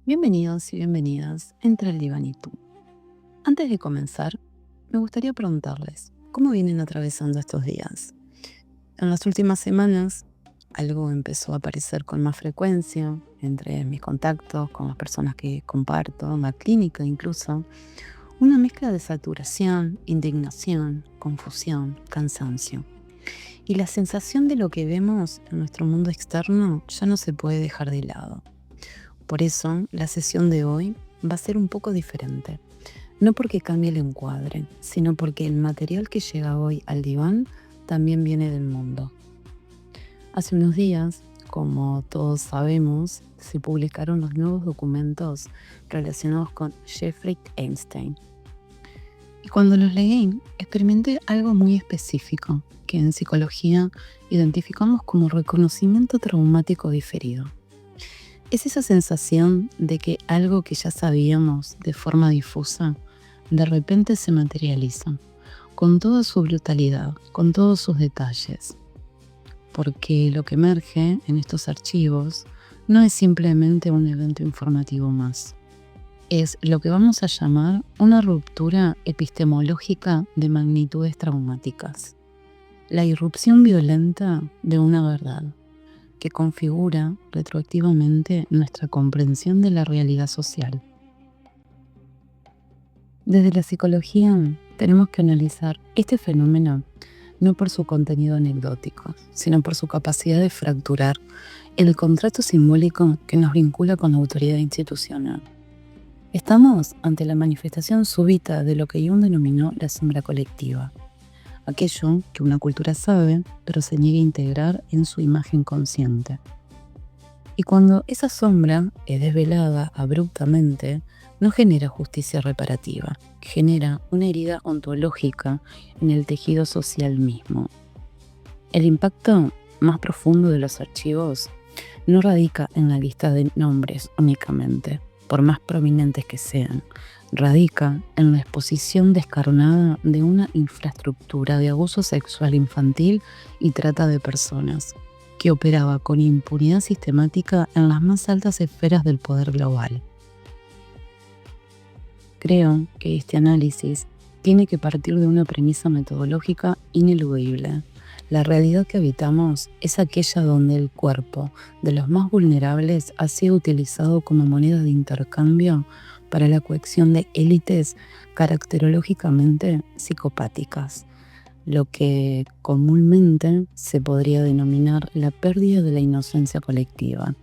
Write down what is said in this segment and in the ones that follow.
Bienvenidos y bienvenidas entre el diván y tú. Antes de comenzar, me gustaría preguntarles, ¿cómo vienen atravesando estos días? En las últimas semanas, algo empezó a aparecer con más frecuencia entre mis contactos, con las personas que comparto, en la clínica incluso, una mezcla de saturación, indignación, confusión, cansancio. Y la sensación de lo que vemos en nuestro mundo externo ya no se puede dejar de lado. Por eso, la sesión de hoy va a ser un poco diferente. No porque cambie el encuadre, sino porque el material que llega hoy al diván también viene del mundo. Hace unos días, como todos sabemos, se publicaron los nuevos documentos relacionados con Jeffrey Epstein. Y cuando los leí, experimenté algo muy específico que en psicología identificamos como reconocimiento traumático diferido. Es esa sensación de que algo que ya sabíamos de forma difusa, de repente se materializa, con toda su brutalidad, con todos sus detalles. Porque lo que emerge en estos archivos no es simplemente un evento informativo más. Es lo que vamos a llamar una ruptura epistemológica de magnitudes traumáticas. La irrupción violenta de una verdad que configura retroactivamente nuestra comprensión de la realidad social. Desde la psicología tenemos que analizar este fenómeno no por su contenido anecdótico, sino por su capacidad de fracturar el contrato simbólico que nos vincula con la autoridad institucional. Estamos ante la manifestación súbita de lo que Jung denominó la sombra colectiva, aquello que una cultura sabe, pero se niega a integrar en su imagen consciente. Y cuando esa sombra es desvelada abruptamente, no genera justicia reparativa, genera una herida ontológica en el tejido social mismo. El impacto más profundo de los archivos no radica en la lista de nombres únicamente, por más prominentes que sean, radica en la exposición descarnada de una infraestructura de abuso sexual infantil y trata de personas, que operaba con impunidad sistemática en las más altas esferas del poder global. Creo que este análisis tiene que partir de una premisa metodológica ineludible. La realidad que habitamos es aquella donde el cuerpo de los más vulnerables ha sido utilizado como moneda de intercambio para la cohesión de élites caracterológicamente psicopáticas, lo que comúnmente se podría denominar la pérdida de la inocencia colectiva.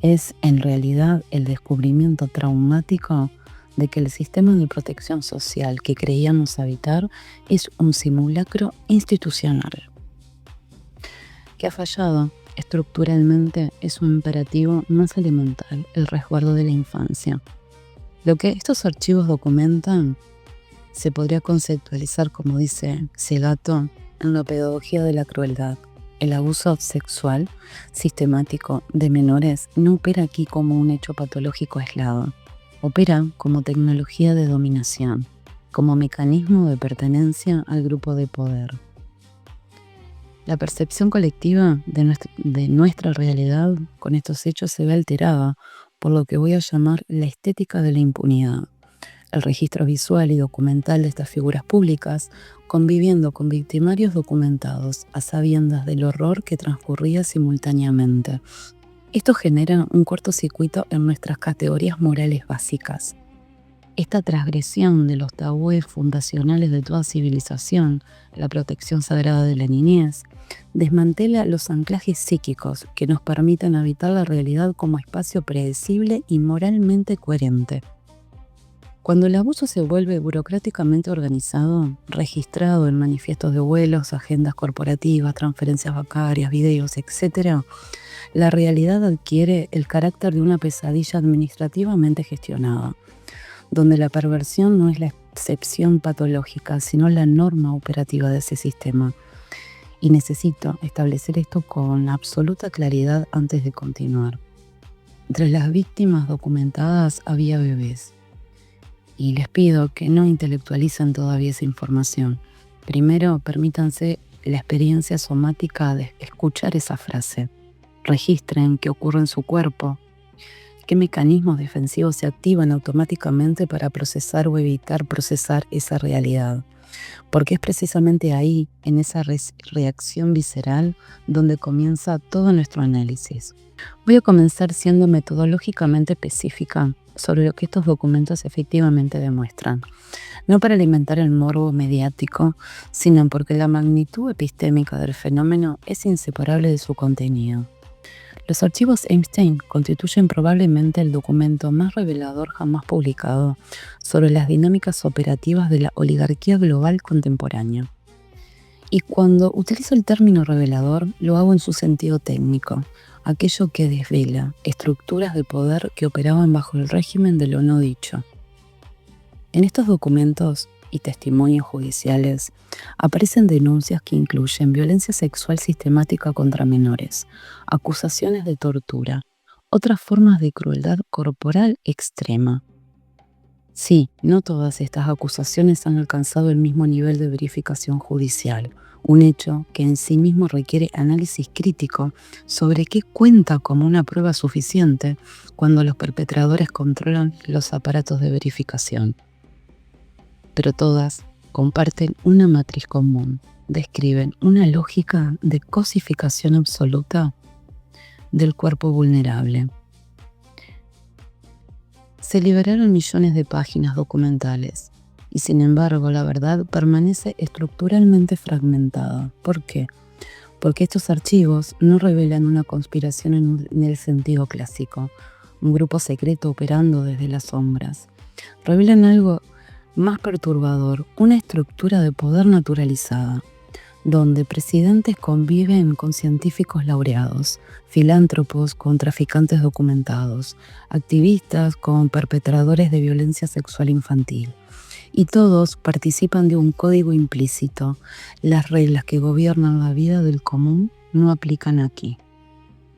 Es en realidad el descubrimiento traumático de que el sistema de protección social que creíamos habitar es un simulacro institucional, que ha fallado estructuralmente. Es un imperativo más elemental, el resguardo de la infancia. Lo que estos archivos documentan se podría conceptualizar, como dice Segato, en la pedagogía de la crueldad. El abuso sexual sistemático de menores no opera aquí como un hecho patológico aislado. Opera como tecnología de dominación, como mecanismo de pertenencia al grupo de poder. La percepción colectiva de nuestra realidad con estos hechos se ve alterada por lo que voy a llamar la estética de la impunidad. El registro visual y documental de estas figuras públicas, conviviendo con victimarios documentados a sabiendas del horror que transcurría simultáneamente. Esto genera un cortocircuito en nuestras categorías morales básicas. Esta transgresión de los tabúes fundacionales de toda civilización, la protección sagrada de la niñez, desmantela los anclajes psíquicos que nos permiten habitar la realidad como espacio predecible y moralmente coherente. Cuando el abuso se vuelve burocráticamente organizado, registrado en manifiestos de vuelos, agendas corporativas, transferencias bancarias, videos, etc., la realidad adquiere el carácter de una pesadilla administrativamente gestionada, donde la perversión no es la excepción patológica, sino la norma operativa de ese sistema. Y necesito establecer esto con absoluta claridad antes de continuar. Entre las víctimas documentadas había bebés. Y les pido que no intelectualicen todavía esa información. Primero, permítanse la experiencia somática de escuchar esa frase. Registren qué ocurre en su cuerpo, qué mecanismos defensivos se activan automáticamente para procesar o evitar procesar esa realidad. Porque es precisamente ahí, en esa reacción visceral, donde comienza todo nuestro análisis. Voy a comenzar siendo metodológicamente específica sobre lo que estos documentos efectivamente demuestran. No para alimentar el morbo mediático, sino porque la magnitud epistémica del fenómeno es inseparable de su contenido. Los archivos Epstein constituyen probablemente el documento más revelador jamás publicado sobre las dinámicas operativas de la oligarquía global contemporánea. Y cuando utilizo el término revelador, lo hago en su sentido técnico, aquello que desvela estructuras de poder que operaban bajo el régimen de lo no dicho. En estos documentos y testimonios judiciales aparecen denuncias que incluyen violencia sexual sistemática contra menores, acusaciones de tortura, otras formas de crueldad corporal extrema. Sí, no todas estas acusaciones han alcanzado el mismo nivel de verificación judicial, un hecho que en sí mismo requiere análisis crítico sobre qué cuenta como una prueba suficiente cuando los perpetradores controlan los aparatos de verificación. Pero todas comparten una matriz común, describen una lógica de cosificación absoluta del cuerpo vulnerable. Se liberaron millones de páginas documentales y sin embargo la verdad permanece estructuralmente fragmentada. ¿Por qué? Porque estos archivos no revelan una conspiración en el sentido clásico, un grupo secreto operando desde las sombras. Revelan algo más perturbador, una estructura de poder naturalizada, donde presidentes conviven con científicos laureados, filántropos con traficantes documentados, activistas con perpetradores de violencia sexual infantil. Y todos participan de un código implícito. Las reglas que gobiernan la vida del común no aplican aquí.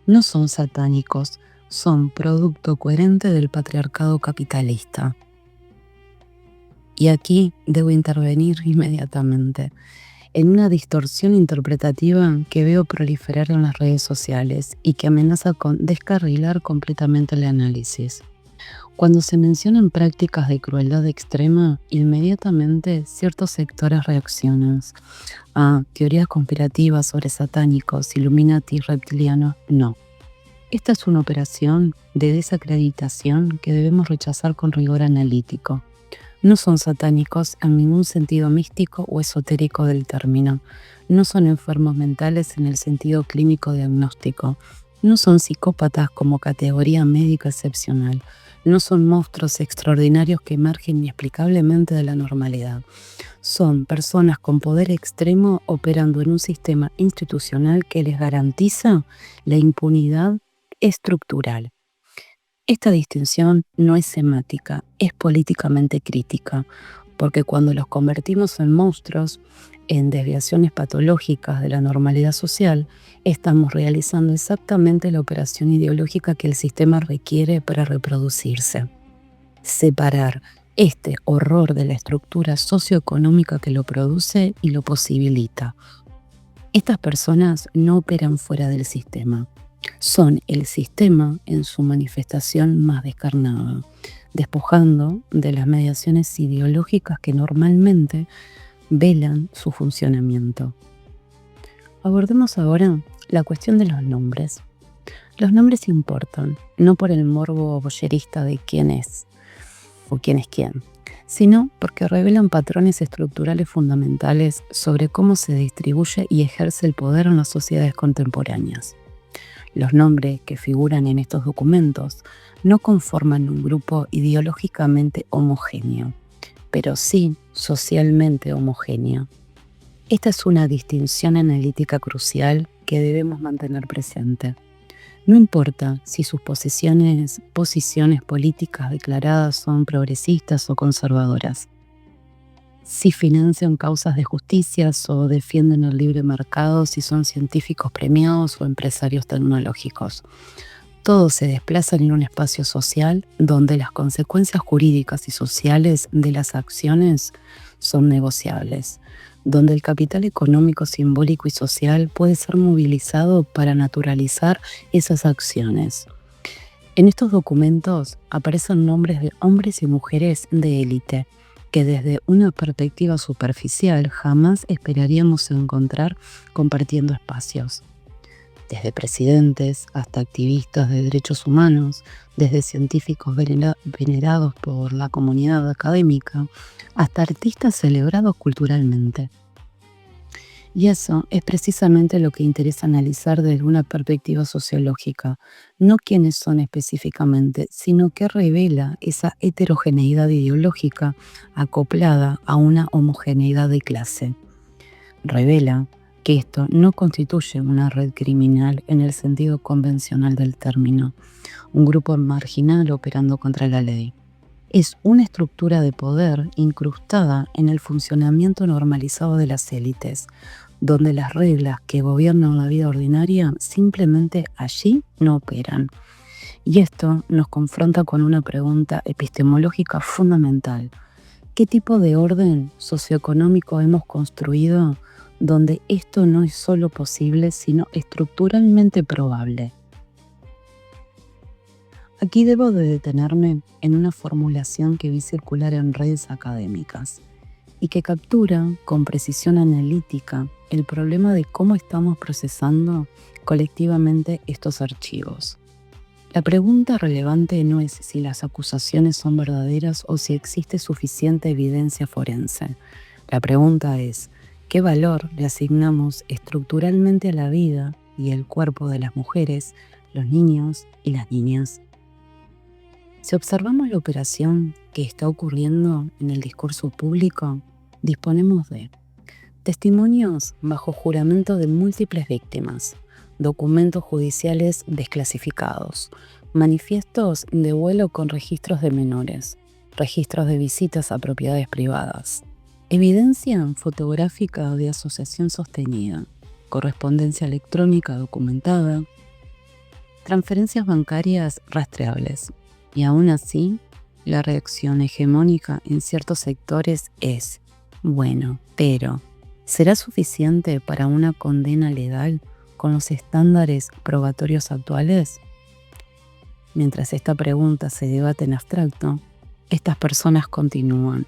No son satánicos, son producto coherente del patriarcado capitalista. Y aquí debo intervenir inmediatamente en una distorsión interpretativa que veo proliferar en las redes sociales y que amenaza con descarrilar completamente el análisis. Cuando se mencionan prácticas de crueldad extrema, inmediatamente ciertos sectores reaccionan a teorías conspirativas sobre satánicos, Illuminati y reptilianos. No. Esta es una operación de desacreditación que debemos rechazar con rigor analítico. No son satánicos en ningún sentido místico o esotérico del término. No son enfermos mentales en el sentido clínico diagnóstico. No son psicópatas como categoría médica excepcional. No son monstruos extraordinarios que emergen inexplicablemente de la normalidad. Son personas con poder extremo operando en un sistema institucional que les garantiza la impunidad estructural. Esta distinción no es semática, es políticamente crítica, porque cuando los convertimos en monstruos, en desviaciones patológicas de la normalidad social, estamos realizando exactamente la operación ideológica que el sistema requiere para reproducirse. Separar este horror de la estructura socioeconómica que lo produce y lo posibilita. Estas personas no operan fuera del sistema. Son el sistema en su manifestación más descarnada, despojando de las mediaciones ideológicas que normalmente velan su funcionamiento. Abordemos ahora la cuestión de los nombres. Los nombres importan, no por el morbo voyerista de quién es o quién es quién, sino porque revelan patrones estructurales fundamentales sobre cómo se distribuye y ejerce el poder en las sociedades contemporáneas. Los nombres que figuran en estos documentos no conforman un grupo ideológicamente homogéneo, pero sí socialmente homogéneo. Esta es una distinción analítica crucial que debemos mantener presente. No importa si sus posiciones políticas declaradas son progresistas o conservadoras, si financian causas de justicia o defienden el libre mercado, si son científicos premiados o empresarios tecnológicos. Todos se desplazan en un espacio social donde las consecuencias jurídicas y sociales de las acciones son negociables, donde el capital económico, simbólico y social puede ser movilizado para naturalizar esas acciones. En estos documentos aparecen nombres de hombres y mujeres de élite que desde una perspectiva superficial jamás esperaríamos encontrar compartiendo espacios. Desde presidentes hasta activistas de derechos humanos, desde científicos venerados por la comunidad académica, hasta artistas celebrados culturalmente. Y eso es precisamente lo que interesa analizar desde una perspectiva sociológica, no quiénes son específicamente, sino qué revela esa heterogeneidad ideológica acoplada a una homogeneidad de clase. Revela que esto no constituye una red criminal en el sentido convencional del término, un grupo marginal operando contra la ley. Es una estructura de poder incrustada en el funcionamiento normalizado de las élites, donde las reglas que gobiernan la vida ordinaria simplemente allí no operan. Y esto nos confronta con una pregunta epistemológica fundamental. ¿Qué tipo de orden socioeconómico hemos construido donde esto no es solo posible, sino estructuralmente probable? Aquí debo de detenerme en una formulación que vi circular en redes académicas y que captura con precisión analítica el problema de cómo estamos procesando colectivamente estos archivos. La pregunta relevante no es si las acusaciones son verdaderas o si existe suficiente evidencia forense. La pregunta es, ¿qué valor le asignamos estructuralmente a la vida y el cuerpo de las mujeres, los niños y las niñas? Si observamos la operación que está ocurriendo en el discurso público, disponemos de testimonios bajo juramento de múltiples víctimas, documentos judiciales desclasificados, manifiestos de vuelo con registros de menores, registros de visitas a propiedades privadas, evidencia fotográfica de asociación sostenida, correspondencia electrónica documentada, transferencias bancarias rastreables. Y aún así, la reacción hegemónica en ciertos sectores es, bueno, pero ¿será suficiente para una condena legal con los estándares probatorios actuales? Mientras esta pregunta se debate en abstracto, estas personas continúan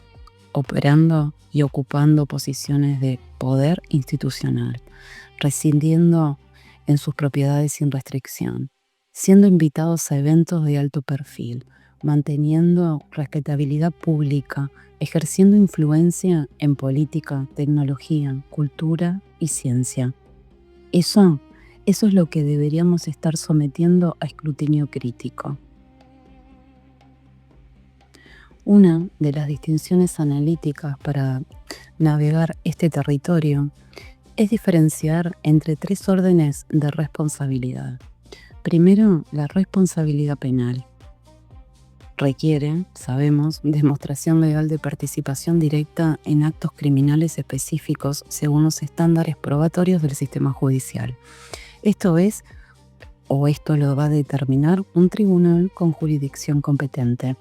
operando y ocupando posiciones de poder institucional, residiendo en sus propiedades sin restricción, siendo invitados a eventos de alto perfil, manteniendo respetabilidad pública, ejerciendo influencia en política, tecnología, cultura y ciencia. Eso es lo que deberíamos estar sometiendo a escrutinio crítico. Una de las distinciones analíticas para navegar este territorio es diferenciar entre tres órdenes de responsabilidad. Primero, la responsabilidad penal. Requiere, sabemos, demostración legal de participación directa en actos criminales específicos según los estándares probatorios del sistema judicial. Esto es, o esto lo va a determinar un tribunal con jurisdicción competente.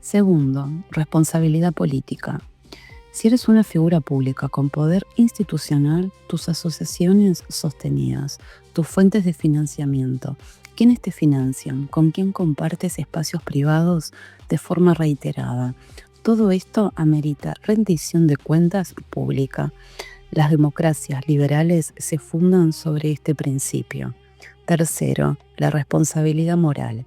Segundo, responsabilidad política. Si eres una figura pública con poder institucional, tus asociaciones sostenidas, tus fuentes de financiamiento, ¿quiénes te financian? ¿Con quién compartes espacios privados de forma reiterada? Todo esto amerita rendición de cuentas pública. Las democracias liberales se fundan sobre este principio. Tercero, la responsabilidad moral.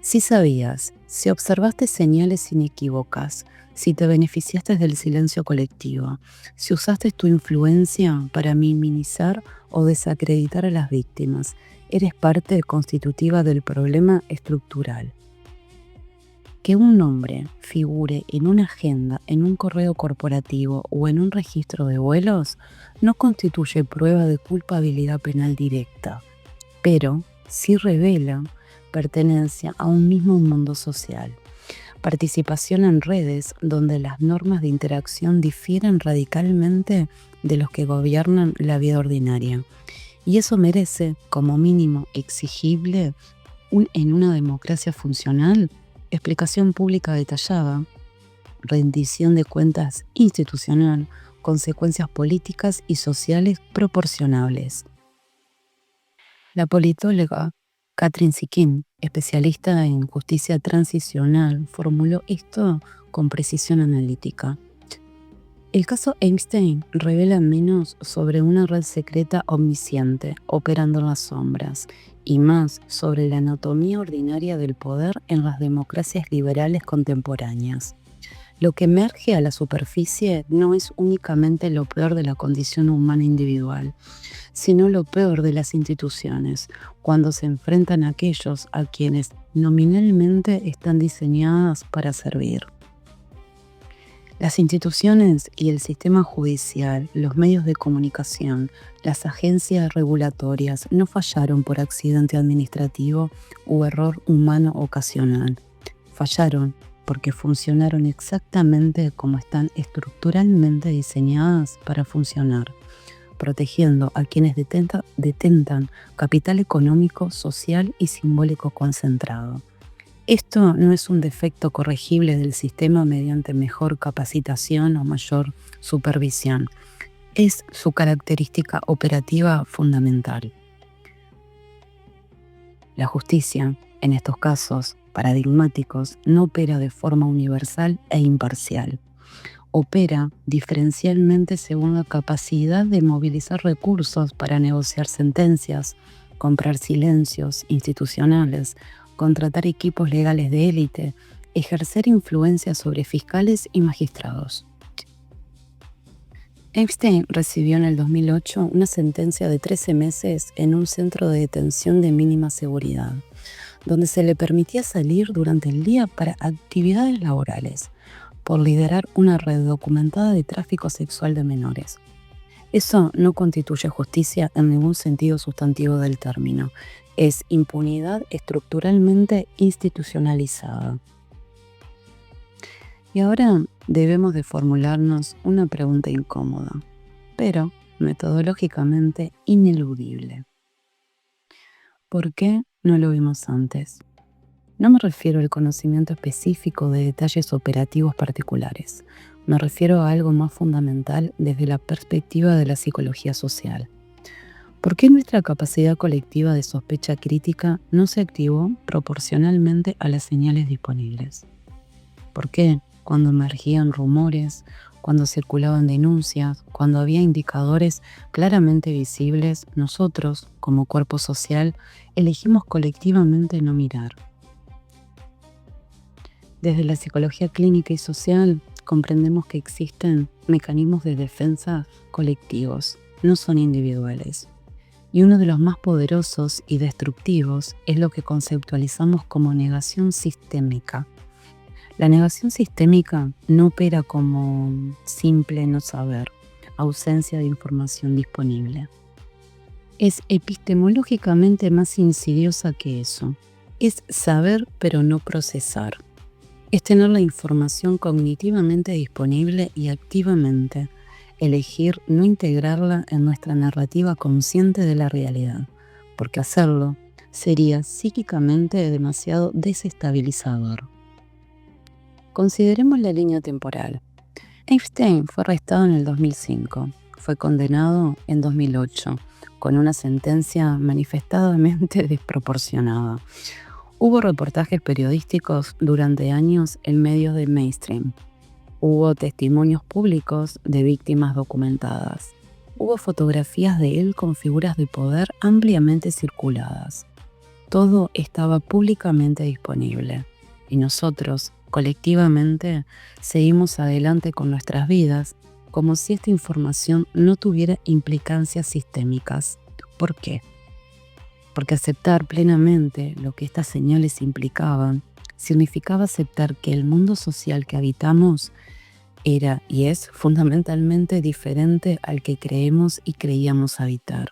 Si sabías, si observaste señales inequívocas, si te beneficiaste del silencio colectivo, si usaste tu influencia para minimizar o desacreditar a las víctimas, eres parte constitutiva del problema estructural. Que un nombre figure en una agenda, en un correo corporativo o en un registro de vuelos no constituye prueba de culpabilidad penal directa, pero sí revela pertenencia a un mismo mundo social. Participación en redes donde las normas de interacción difieren radicalmente de los que gobiernan la vida ordinaria. Y eso merece, como mínimo exigible, en una democracia funcional, explicación pública detallada, rendición de cuentas institucional, consecuencias políticas y sociales proporcionables. La politóloga Katrin Sikin, especialista en justicia transicional, formuló esto con precisión analítica. El caso Epstein revela menos sobre una red secreta omnisciente operando en las sombras y más sobre la anatomía ordinaria del poder en las democracias liberales contemporáneas. Lo que emerge a la superficie no es únicamente lo peor de la condición humana individual, sino lo peor de las instituciones, cuando se enfrentan a aquellos a quienes nominalmente están diseñadas para servir. Las instituciones y el sistema judicial, los medios de comunicación, las agencias regulatorias no fallaron por accidente administrativo u error humano ocasional. Fallaron porque funcionaron exactamente como están estructuralmente diseñadas para funcionar, protegiendo a quienes detentan capital económico, social y simbólico concentrado. Esto no es un defecto corregible del sistema mediante mejor capacitación o mayor supervisión. Es su característica operativa fundamental. La justicia, en estos casos paradigmáticos, no opera de forma universal e imparcial. Opera diferencialmente según la capacidad de movilizar recursos para negociar sentencias, comprar silencios institucionales, contratar equipos legales de élite, ejercer influencia sobre fiscales y magistrados. Epstein recibió en el 2008 una sentencia de 13 meses en un centro de detención de mínima seguridad, donde se le permitía salir durante el día para actividades laborales, por liderar una red documentada de tráfico sexual de menores. Eso no constituye justicia en ningún sentido sustantivo del término. Es impunidad estructuralmente institucionalizada. Y ahora debemos de formularnos una pregunta incómoda, pero metodológicamente ineludible. ¿Por qué no lo vimos antes? No me refiero al conocimiento específico de detalles operativos particulares. Me refiero a algo más fundamental desde la perspectiva de la psicología social. ¿Por qué nuestra capacidad colectiva de sospecha crítica no se activó proporcionalmente a las señales disponibles? ¿Por qué, cuando emergían rumores, cuando circulaban denuncias, cuando había indicadores claramente visibles, nosotros, como cuerpo social, elegimos colectivamente no mirar? Desde la psicología clínica y social, comprendemos que existen mecanismos de defensa colectivos, no son individuales. Y uno de los más poderosos y destructivos es lo que conceptualizamos como negación sistémica. La negación sistémica no opera como simple no saber, ausencia de información disponible. Es epistemológicamente más insidiosa que eso. Es saber pero no procesar. Es tener la información cognitivamente disponible y activamente elegir no integrarla en nuestra narrativa consciente de la realidad, porque hacerlo sería psíquicamente demasiado desestabilizador. Consideremos la línea temporal. Epstein fue arrestado en el 2005, fue condenado en 2008, con una sentencia manifestadamente desproporcionada. Hubo reportajes periodísticos durante años en medios de mainstream. Hubo testimonios públicos de víctimas documentadas. Hubo fotografías de él con figuras de poder ampliamente circuladas. Todo estaba públicamente disponible. Y nosotros, colectivamente, seguimos adelante con nuestras vidas como si esta información no tuviera implicancias sistémicas. ¿Por qué? Porque aceptar plenamente lo que estas señales implicaban significaba aceptar que el mundo social que habitamos era y es fundamentalmente diferente al que creemos y creíamos habitar.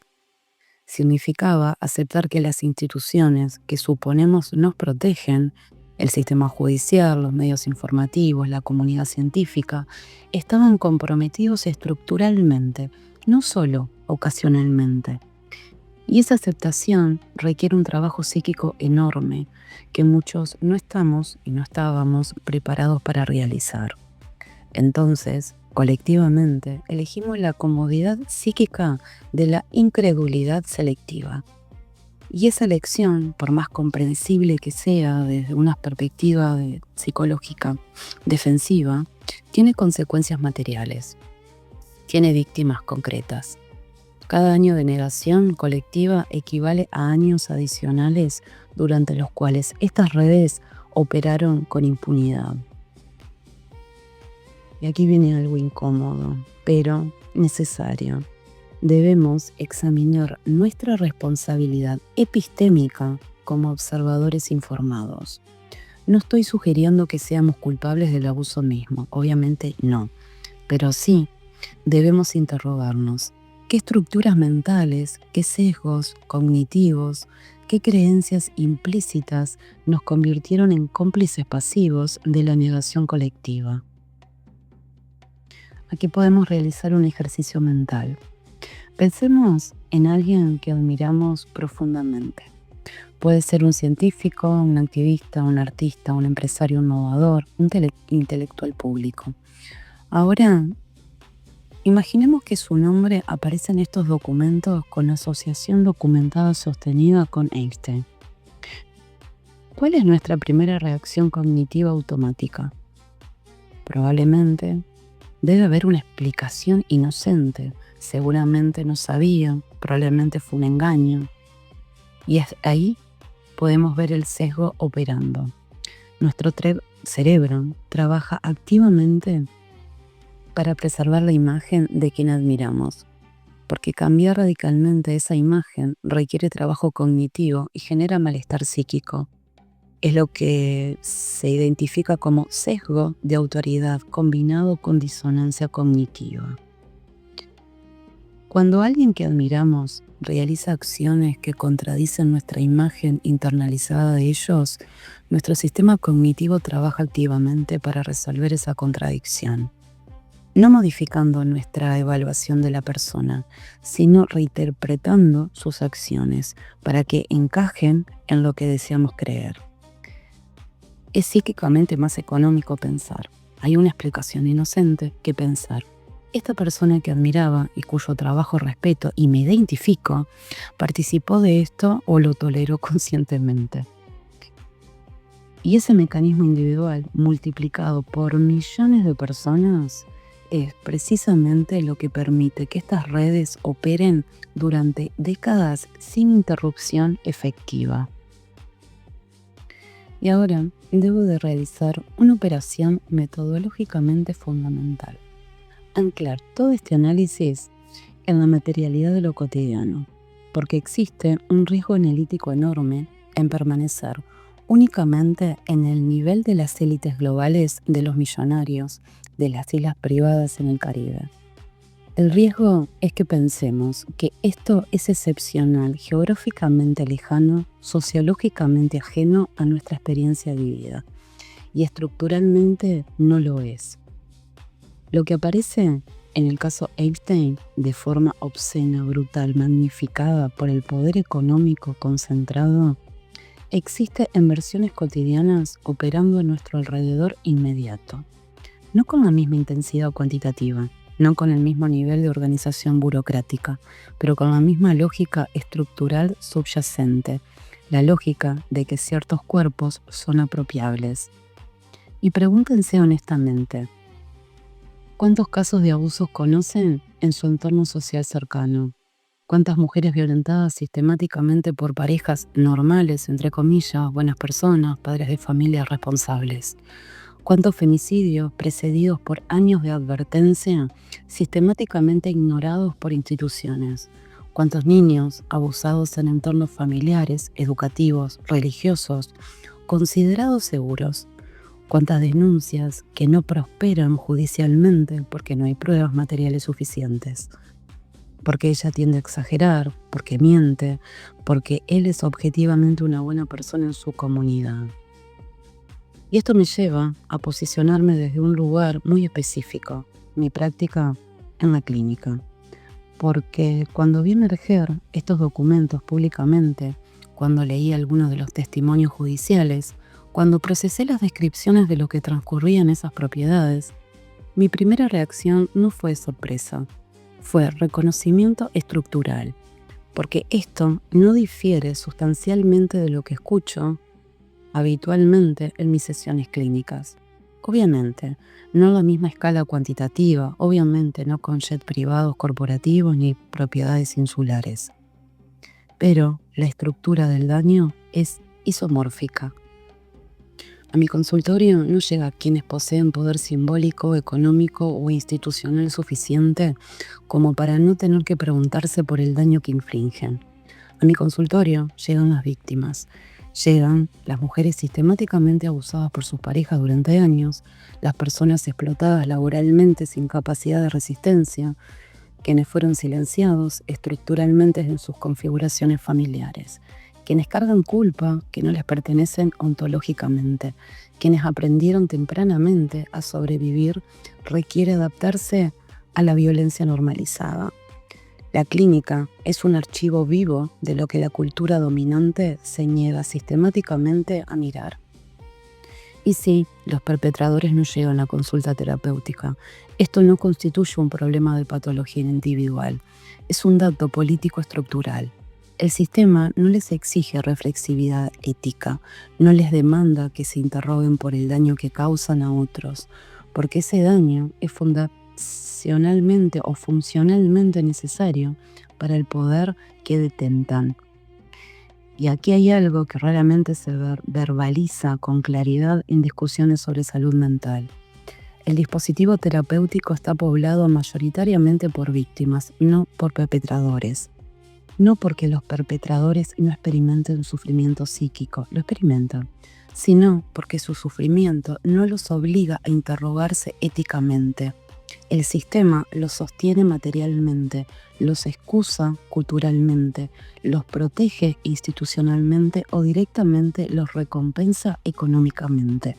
Significaba aceptar que las instituciones que suponemos nos protegen, el sistema judicial, los medios informativos, la comunidad científica, estaban comprometidos estructuralmente, no solo ocasionalmente. Y esa aceptación requiere un trabajo psíquico enorme que muchos no estamos y no estábamos preparados para realizar. Entonces, colectivamente, elegimos la comodidad psíquica de la incredulidad selectiva. Y esa elección, por más comprensible que sea desde una perspectiva psicológica defensiva, tiene consecuencias materiales, tiene víctimas concretas. Cada año de negación colectiva equivale a años adicionales durante los cuales estas redes operaron con impunidad. Y aquí viene algo incómodo, pero necesario. Debemos examinar nuestra responsabilidad epistémica como observadores informados. No estoy sugiriendo que seamos culpables del abuso mismo, obviamente no, pero sí debemos interrogarnos qué estructuras mentales, qué sesgos cognitivos, qué creencias implícitas nos convirtieron en cómplices pasivos de la negación colectiva. Aquí podemos realizar un ejercicio mental. Pensemos en alguien que admiramos profundamente. Puede ser un científico, un activista, un artista, un empresario innovador, un intelectual público. Ahora, imaginemos que su nombre aparece en estos documentos con asociación documentada sostenida con Einstein. ¿Cuál es nuestra primera reacción cognitiva automática? Probablemente debe haber una explicación inocente. Seguramente no sabía, probablemente fue un engaño. Y ahí podemos ver el sesgo operando. Nuestro cerebro trabaja activamente para preservar la imagen de quien admiramos, porque cambiar radicalmente esa imagen requiere trabajo cognitivo y genera malestar psíquico. Es lo que se identifica como sesgo de autoridad combinado con disonancia cognitiva. Cuando alguien que admiramos realiza acciones que contradicen nuestra imagen internalizada de ellos, nuestro sistema cognitivo trabaja activamente para resolver esa contradicción, no modificando nuestra evaluación de la persona, sino reinterpretando sus acciones para que encajen en lo que deseamos creer. Es psíquicamente más económico pensar. Hay una explicación inocente que pensar. Esta persona que admiraba y cuyo trabajo respeto y me identifico, participó de esto o lo toleró conscientemente. Y ese mecanismo individual multiplicado por millones de personas es precisamente lo que permite que estas redes operen durante décadas sin interrupción efectiva. Y ahora debo de realizar una operación metodológicamente fundamental. Anclar todo este análisis en la materialidad de lo cotidiano, porque existe un riesgo analítico enorme en permanecer únicamente en el nivel de las élites globales de los millonarios, de las islas privadas en el Caribe. El riesgo es que pensemos que esto es excepcional, geográficamente lejano, sociológicamente ajeno a nuestra experiencia vivida, y estructuralmente no lo es. Lo que aparece en el caso Einstein de forma obscena, brutal, magnificada por el poder económico concentrado, existe en versiones cotidianas operando a nuestro alrededor inmediato, no con la misma intensidad cuantitativa, no con el mismo nivel de organización burocrática, pero con la misma lógica estructural subyacente, la lógica de que ciertos cuerpos son apropiables. Y pregúntense honestamente, ¿cuántos casos de abusos conocen en su entorno social cercano? ¿Cuántas mujeres violentadas sistemáticamente por parejas normales, entre comillas, buenas personas, padres de familia responsables? ¿Cuántos femicidios precedidos por años de advertencia sistemáticamente ignorados por instituciones? ¿Cuántos niños abusados en entornos familiares, educativos, religiosos, considerados seguros? ¿Cuántas denuncias que no prosperan judicialmente porque no hay pruebas materiales suficientes? Porque ella tiende a exagerar, porque miente, porque él es objetivamente una buena persona en su comunidad. Y esto me lleva a posicionarme desde un lugar muy específico, mi práctica en la clínica. Porque cuando vi emerger estos documentos públicamente, cuando leí algunos de los testimonios judiciales, cuando procesé las descripciones de lo que transcurría en esas propiedades, mi primera reacción no fue sorpresa, fue reconocimiento estructural. porque esto no difiere sustancialmente de lo que escucho habitualmente en mis sesiones clínicas. Obviamente, no a la misma escala cuantitativa, obviamente no con jet privados corporativos ni propiedades insulares. Pero la estructura del daño es isomórfica. A mi consultorio no llega quienes poseen poder simbólico, económico o institucional suficiente como para no tener que preguntarse por el daño que infringen. A mi consultorio llegan las víctimas. Llegan las mujeres sistemáticamente abusadas por sus parejas durante años, las personas explotadas laboralmente sin capacidad de resistencia, quienes fueron silenciados estructuralmente en sus configuraciones familiares, quienes cargan culpa que no les pertenecen ontológicamente, quienes aprendieron tempranamente a sobrevivir, requiere adaptarse a la violencia normalizada. La clínica es un archivo vivo de lo que la cultura dominante se niega sistemáticamente a mirar. Y sí, los perpetradores no llegan a la consulta terapéutica. Esto no constituye un problema de patología individual, es un dato político estructural. El sistema no les exige reflexividad ética, no les demanda que se interroguen por el daño que causan a otros, porque ese daño es fundacionalmente o funcionalmente necesario para el poder que detentan. Y aquí hay algo que raramente se verbaliza con claridad en discusiones sobre salud mental. El dispositivo terapéutico está poblado mayoritariamente por víctimas, no por perpetradores. No porque los perpetradores no experimenten sufrimiento psíquico, lo experimentan, sino porque su sufrimiento no los obliga a interrogarse éticamente. El sistema los sostiene materialmente, los excusa culturalmente, los protege institucionalmente o directamente los recompensa económicamente.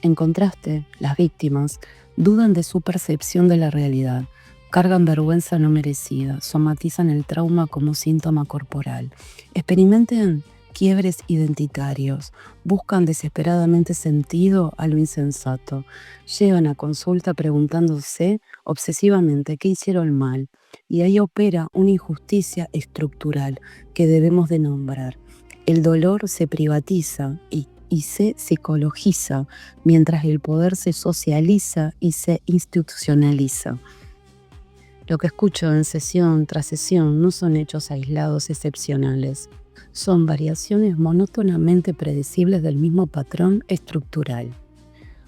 En contraste, las víctimas dudan de su percepción de la realidad, cargan vergüenza no merecida, somatizan el trauma como síntoma corporal, experimentan quiebres identitarios, buscan desesperadamente sentido a lo insensato, llegan a consulta preguntándose obsesivamente qué hicieron mal, y ahí opera una injusticia estructural que debemos de nombrar. El dolor se privatiza y se psicologiza, mientras el poder se socializa y se institucionaliza. Lo que escucho en sesión tras sesión no son hechos aislados excepcionales, son variaciones monótonamente predecibles del mismo patrón estructural.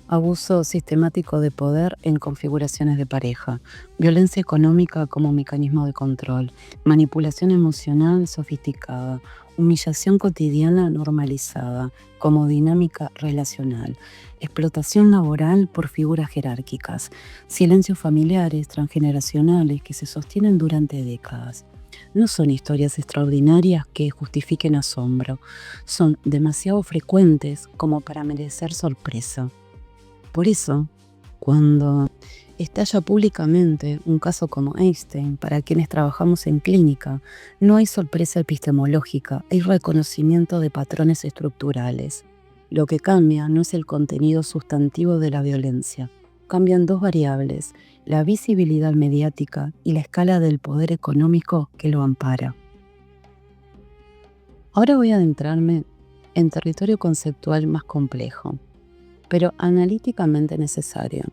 Abuso sistemático de poder en configuraciones de pareja, violencia económica como mecanismo de control, manipulación emocional sofisticada, humillación cotidiana normalizada como dinámica relacional, explotación laboral por figuras jerárquicas, silencios familiares transgeneracionales que se sostienen durante décadas. No son historias extraordinarias que justifiquen asombro, son demasiado frecuentes como para merecer sorpresa. Por eso, cuando estalla públicamente un caso como Einstein, para quienes trabajamos en clínica, no hay sorpresa epistemológica, hay reconocimiento de patrones estructurales. Lo que cambia no es el contenido sustantivo de la violencia. Cambian dos variables, la visibilidad mediática y la escala del poder económico que lo ampara. Ahora voy a adentrarme en territorio conceptual más complejo, pero analíticamente necesario.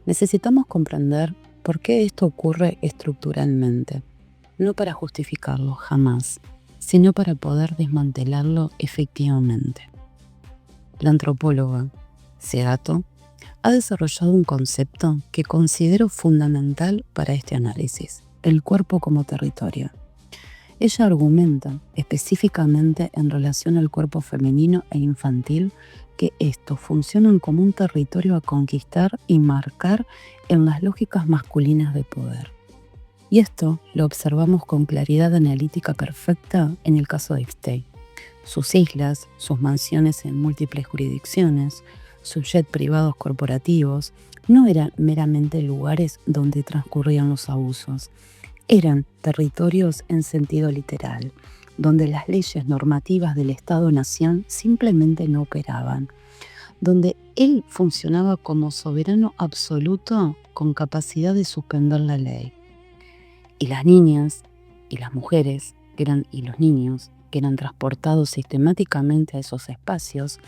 Necesitamos comprender por qué esto ocurre estructuralmente, no para justificarlo jamás, sino para poder desmantelarlo efectivamente. La antropóloga Seato ha desarrollado un concepto que considero fundamental para este análisis, el cuerpo como territorio. Ella argumenta específicamente en relación al cuerpo femenino e infantil que estos funcionan como un territorio a conquistar y marcar en las lógicas masculinas de poder. Y esto lo observamos con claridad analítica perfecta en el caso de Einstein. Sus islas, sus mansiones en múltiples jurisdicciones, sus jets privados corporativos, no eran meramente lugares donde transcurrían los abusos. Eran territorios en sentido literal, donde las leyes normativas del Estado-nación simplemente no operaban, donde él funcionaba como soberano absoluto con capacidad de suspender la ley. Y las niñas y las mujeres y los niños que eran transportados sistemáticamente a esos espacios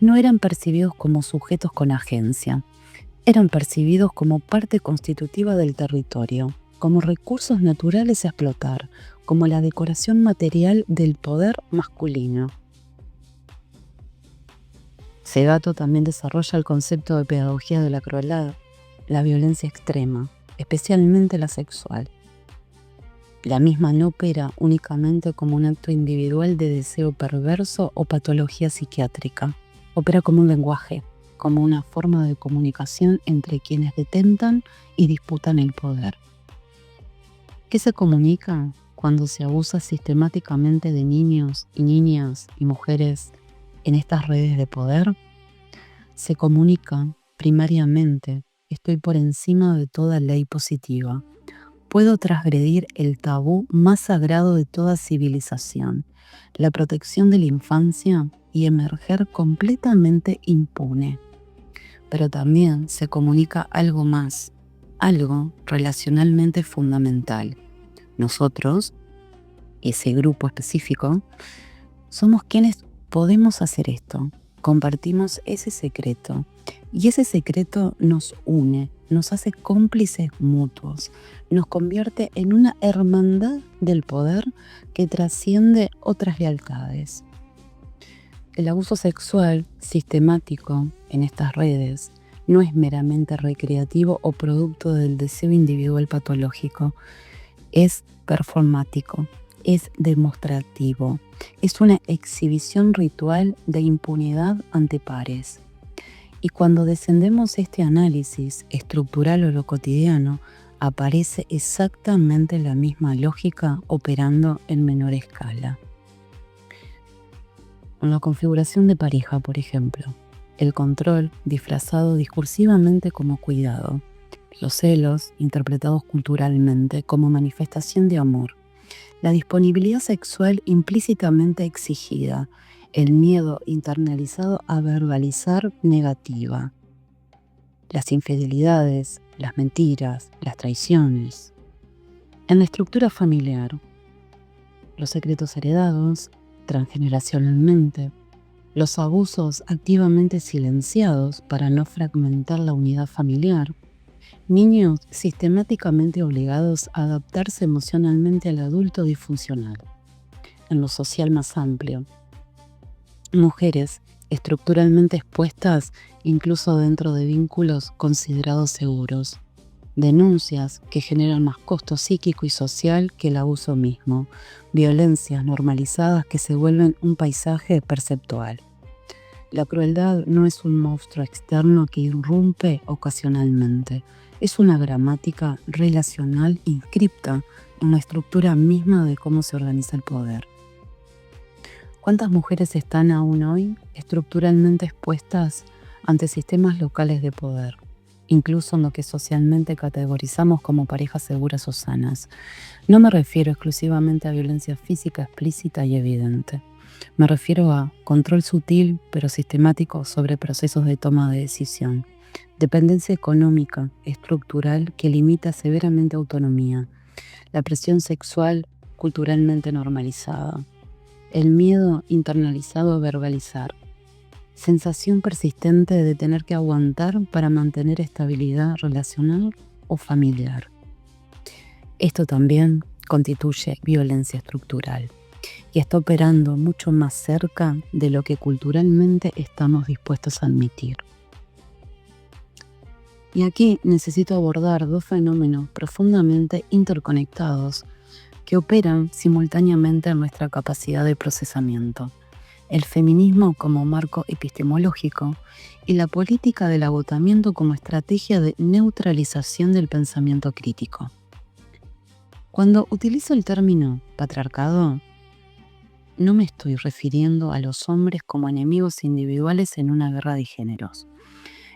no eran percibidos como sujetos con agencia, eran percibidos como parte constitutiva del territorio, como recursos naturales a explotar, como la decoración material del poder masculino. Segato también desarrolla el concepto de pedagogía de la crueldad, la violencia extrema, especialmente la sexual. La misma no opera únicamente como un acto individual de deseo perverso o patología psiquiátrica. Opera como un lenguaje, como una forma de comunicación entre quienes detentan y disputan el poder. ¿Qué se comunica cuando se abusa sistemáticamente de niños y niñas y mujeres en estas redes de poder? Se comunica primariamente: estoy por encima de toda ley positiva. Puedo transgredir el tabú más sagrado de toda civilización, la protección de la infancia, y emerger completamente impune. Pero también se comunica algo más, algo relacionalmente fundamental. Nosotros, ese grupo específico, somos quienes podemos hacer esto. Compartimos ese secreto y ese secreto nos une, nos hace cómplices mutuos, nos convierte en una hermandad del poder que trasciende otras lealtades. El abuso sexual sistemático en estas redes no es meramente recreativo o producto del deseo individual patológico, es performático, es demostrativo, es una exhibición ritual de impunidad ante pares. Y cuando descendemos este análisis estructural o lo cotidiano, aparece exactamente la misma lógica operando en menor escala. En la configuración de pareja, por ejemplo, el control disfrazado discursivamente como cuidado, los celos interpretados culturalmente como manifestación de amor, la disponibilidad sexual implícitamente exigida, el miedo internalizado a verbalizar negativa, las infidelidades, las mentiras, las traiciones. En la estructura familiar, los secretos heredados transgeneracionalmente, los abusos activamente silenciados para no fragmentar la unidad familiar, niños sistemáticamente obligados a adaptarse emocionalmente al adulto disfuncional. En lo social más amplio, mujeres estructuralmente expuestas incluso dentro de vínculos considerados seguros, denuncias que generan más costo psíquico y social que el abuso mismo, violencias normalizadas que se vuelven un paisaje perceptual. La crueldad no es un monstruo externo que irrumpe ocasionalmente, es una gramática relacional inscripta en la estructura misma de cómo se organiza el poder. ¿Cuántas mujeres están aún hoy estructuralmente expuestas ante sistemas locales de poder, incluso en lo que socialmente categorizamos como parejas seguras o sanas? No me refiero exclusivamente a violencia física explícita y evidente. Me refiero a control sutil pero sistemático sobre procesos de toma de decisión, dependencia económica, estructural que limita severamente autonomía, la presión sexual culturalmente normalizada, el miedo internalizado a verbalizar, sensación persistente de tener que aguantar para mantener estabilidad relacional o familiar. Esto también constituye violencia estructural y está operando mucho más cerca de lo que culturalmente estamos dispuestos a admitir. Y aquí necesito abordar dos fenómenos profundamente interconectados que operan simultáneamente en nuestra capacidad de procesamiento: el feminismo como marco epistemológico y la política del agotamiento como estrategia de neutralización del pensamiento crítico. Cuando utilizo el término patriarcado, no me estoy refiriendo a los hombres como enemigos individuales en una guerra de géneros.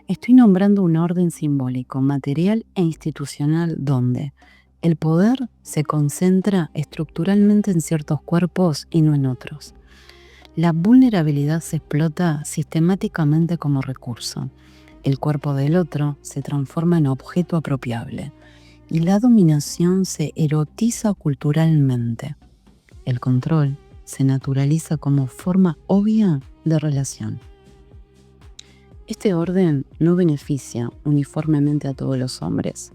Estoy nombrando un orden simbólico, material e institucional donde el poder se concentra estructuralmente en ciertos cuerpos y no en otros. La vulnerabilidad se explota sistemáticamente como recurso. El cuerpo del otro se transforma en objeto apropiable. y la dominación se erotiza culturalmente. El control se naturaliza como forma obvia de relación. Este orden no beneficia uniformemente a todos los hombres.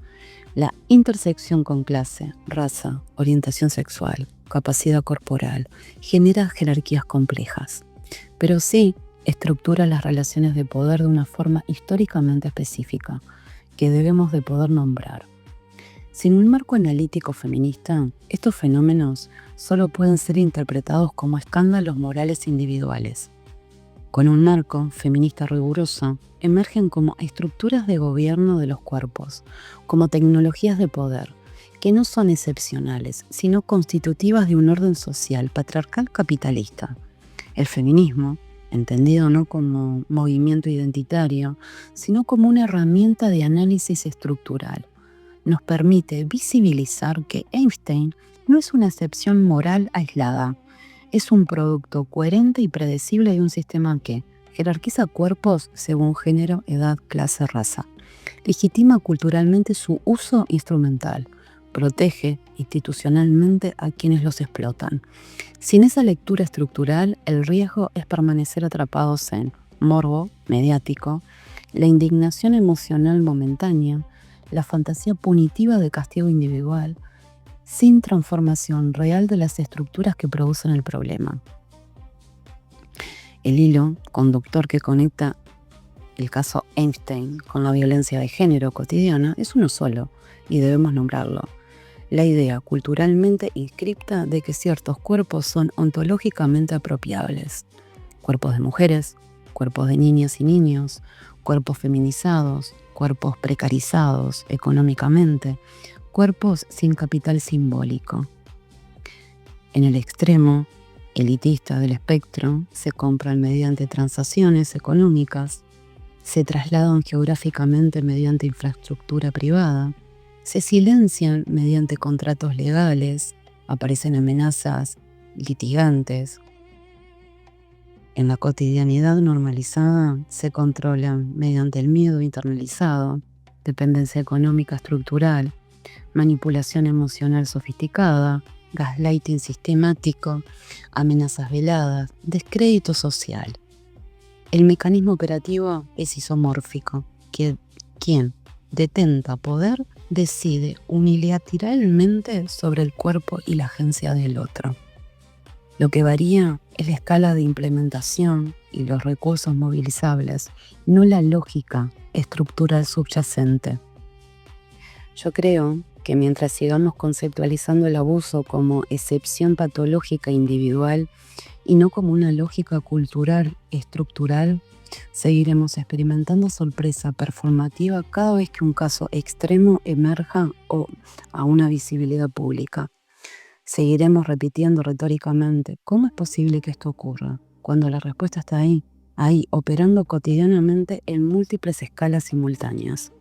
La intersección con clase, raza, orientación sexual, capacidad corporal, genera jerarquías complejas, pero sí estructura las relaciones de poder de una forma históricamente específica, que debemos de poder nombrar. Sin un marco analítico feminista, estos fenómenos solo pueden ser interpretados como escándalos morales individuales. Con un marco feminista riguroso, emergen como estructuras de gobierno de los cuerpos, como tecnologías de poder, que no son excepcionales, sino constitutivas de un orden social patriarcal capitalista. El feminismo, entendido no como movimiento identitario, sino como una herramienta de análisis estructural, nos permite visibilizar que Einstein no es una excepción moral aislada, es un producto coherente y predecible de un sistema que jerarquiza cuerpos según género, edad, clase, raza. Legitima culturalmente su uso instrumental. Protege institucionalmente a quienes los explotan. Sin esa lectura estructural, el riesgo es permanecer atrapados en morbo mediático, la indignación emocional momentánea, la fantasía punitiva de castigo individual, sin transformación real de las estructuras que producen el problema. El hilo conductor que conecta el caso Einstein con la violencia de género cotidiana es uno solo, y debemos nombrarlo: la idea culturalmente inscripta de que ciertos cuerpos son ontológicamente apropiables. Cuerpos de mujeres, cuerpos de niñas y niños, cuerpos feminizados, cuerpos precarizados económicamente, cuerpos sin capital simbólico. En el extremo elitista del espectro, se compran mediante transacciones económicas, se trasladan geográficamente mediante infraestructura privada, se silencian mediante contratos legales, aparecen amenazas litigantes. En la cotidianidad normalizada se controlan mediante el miedo internalizado, dependencia económica estructural, manipulación emocional sofisticada, gaslighting sistemático, amenazas veladas, descrédito social. El mecanismo operativo es isomórfico, que quien detenta poder decide unilateralmente sobre el cuerpo y la agencia del otro. Lo que varía es la escala de implementación y los recursos movilizables, no la lógica estructural subyacente. Yo creo que mientras sigamos conceptualizando el abuso como excepción patológica individual y no como una lógica cultural estructural, seguiremos experimentando sorpresa performativa cada vez que un caso extremo emerja o a una visibilidad pública. Seguiremos repitiendo retóricamente: ¿cómo es posible que esto ocurra?, cuando la respuesta está ahí, operando cotidianamente en múltiples escalas simultáneas.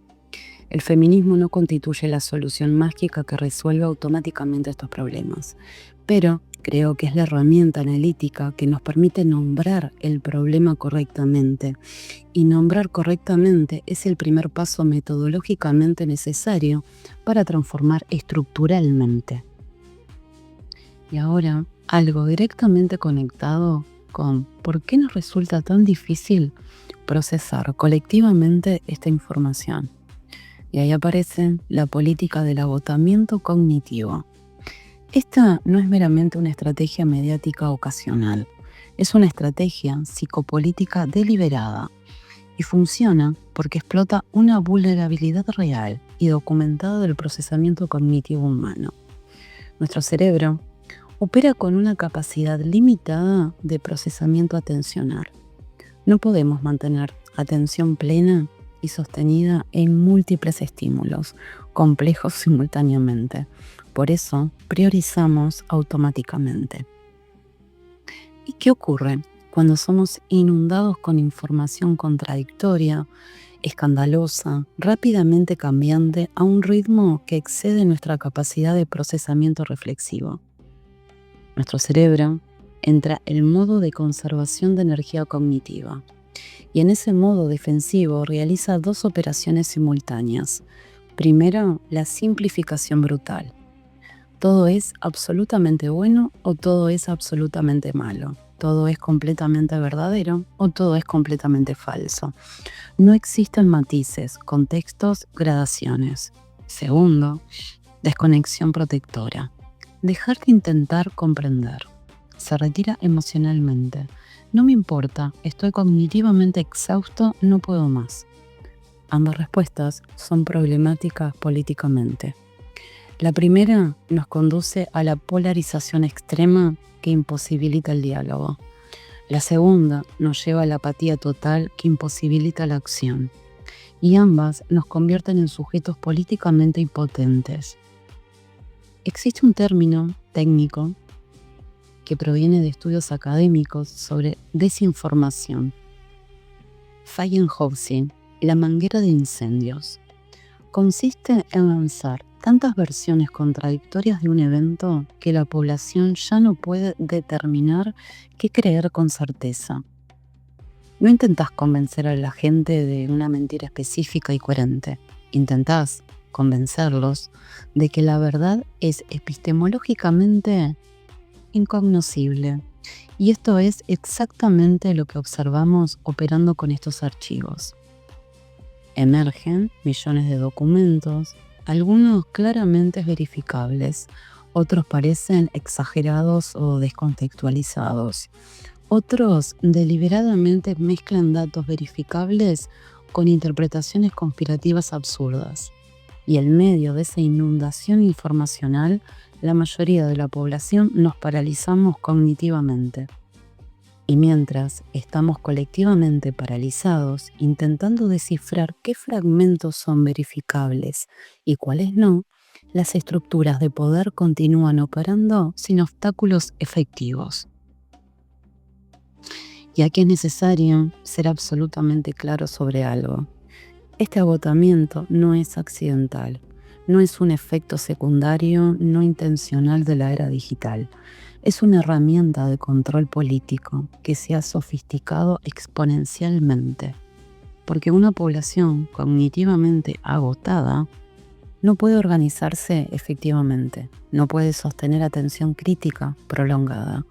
El feminismo no constituye la solución mágica que resuelve automáticamente estos problemas, pero creo que es la herramienta analítica que nos permite nombrar el problema correctamente, y nombrar correctamente es el primer paso metodológicamente necesario para transformar estructuralmente. Y ahora, algo directamente conectado con por qué nos resulta tan difícil procesar colectivamente esta información. Y ahí aparece la política del agotamiento cognitivo. Esta no es meramente una estrategia mediática ocasional, es una estrategia psicopolítica deliberada y funciona porque explota una vulnerabilidad real y documentada del procesamiento cognitivo humano. Nuestro cerebro opera con una capacidad limitada de procesamiento atencional. No podemos mantener atención plena y sostenida en múltiples estímulos complejos simultáneamente. Por eso priorizamos automáticamente. ¿Y qué ocurre cuando somos inundados con información contradictoria, escandalosa, rápidamente cambiante, a un ritmo que excede nuestra capacidad de procesamiento reflexivo? Nuestro cerebro entra en modo de conservación de energía cognitiva, y en ese modo defensivo realiza dos operaciones simultáneas: Primero, la simplificación brutal. Todo es absolutamente bueno o todo es absolutamente malo. Todo es completamente verdadero o todo es completamente falso. No existen matices, contextos, gradaciones. Segundo, desconexión protectora. Dejar de intentar comprender. Se retira emocionalmente. No me importa, estoy cognitivamente exhausto, no puedo más. Ambas respuestas son problemáticas políticamente. La primera nos conduce a la polarización extrema que imposibilita el diálogo. La segunda nos lleva a la apatía total que imposibilita la acción. Y ambas nos convierten en sujetos políticamente impotentes. Existe un término técnico que proviene de estudios académicos sobre desinformación. Feigenhoffsin, la manguera de incendios. Consiste en lanzar tantas versiones contradictorias de un evento que la población ya no puede determinar qué creer con certeza. No intentás convencer a la gente de una mentira específica y coherente. Intentás convencerlos de que la verdad es epistemológicamente incognoscible. Y esto es exactamente lo que observamos operando con estos archivos. Emergen millones de documentos, algunos claramente verificables, otros parecen exagerados o descontextualizados. Otros deliberadamente mezclan datos verificables con interpretaciones conspirativas absurdas. Y en medio de esa inundación informacional, la mayoría de la población nos paralizamos cognitivamente. Y mientras estamos colectivamente paralizados, intentando descifrar qué fragmentos son verificables y cuáles no, las estructuras de poder continúan operando sin obstáculos efectivos. Y aquí es necesario ser absolutamente claro sobre algo. Este agotamiento no es accidental, no es un efecto secundario no intencional de la era digital. Es una herramienta de control político que se ha sofisticado exponencialmente, porque una población cognitivamente agotada no puede organizarse efectivamente, no puede sostener atención crítica prolongada,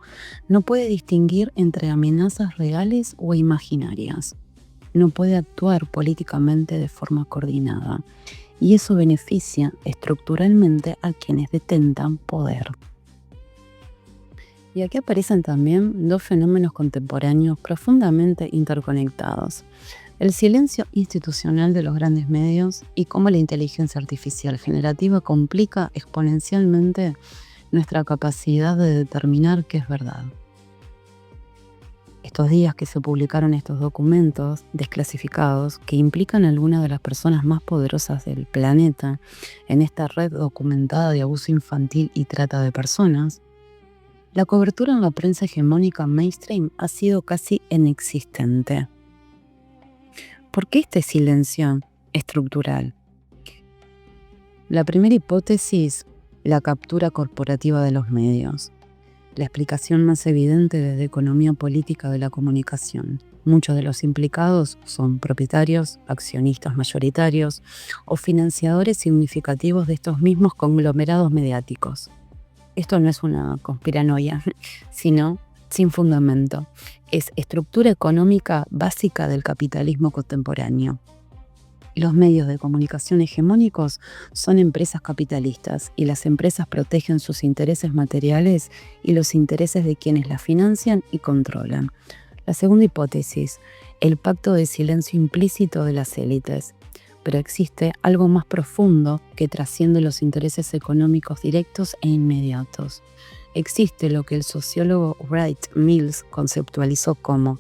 no puede distinguir entre amenazas reales o imaginarias, no puede actuar políticamente de forma coordinada, y eso beneficia estructuralmente a quienes detentan poder. Y aquí aparecen también dos fenómenos contemporáneos profundamente interconectados: el silencio institucional de los grandes medios y cómo la inteligencia artificial generativa complica exponencialmente nuestra capacidad de determinar qué es verdad. Estos días que se publicaron estos documentos desclasificados que implican a algunas de las personas más poderosas del planeta en esta red documentada de abuso infantil y trata de personas, la cobertura en la prensa hegemónica mainstream ha sido casi inexistente. ¿Por qué este silencio estructural? La primera hipótesis, la captura corporativa de los medios. La explicación más evidente desde economía política de la comunicación. Muchos de los implicados son propietarios, accionistas mayoritarios o financiadores significativos de estos mismos conglomerados mediáticos. Esto no es una conspiranoia, sino sin fundamento. Es estructura económica básica del capitalismo contemporáneo. Los medios de comunicación hegemónicos son empresas capitalistas y las empresas protegen sus intereses materiales y los intereses de quienes las financian y controlan. La segunda hipótesis, el pacto de silencio implícito de las élites. Pero existe algo más profundo que trasciende los intereses económicos directos e inmediatos. Existe lo que el sociólogo Wright Mills conceptualizó como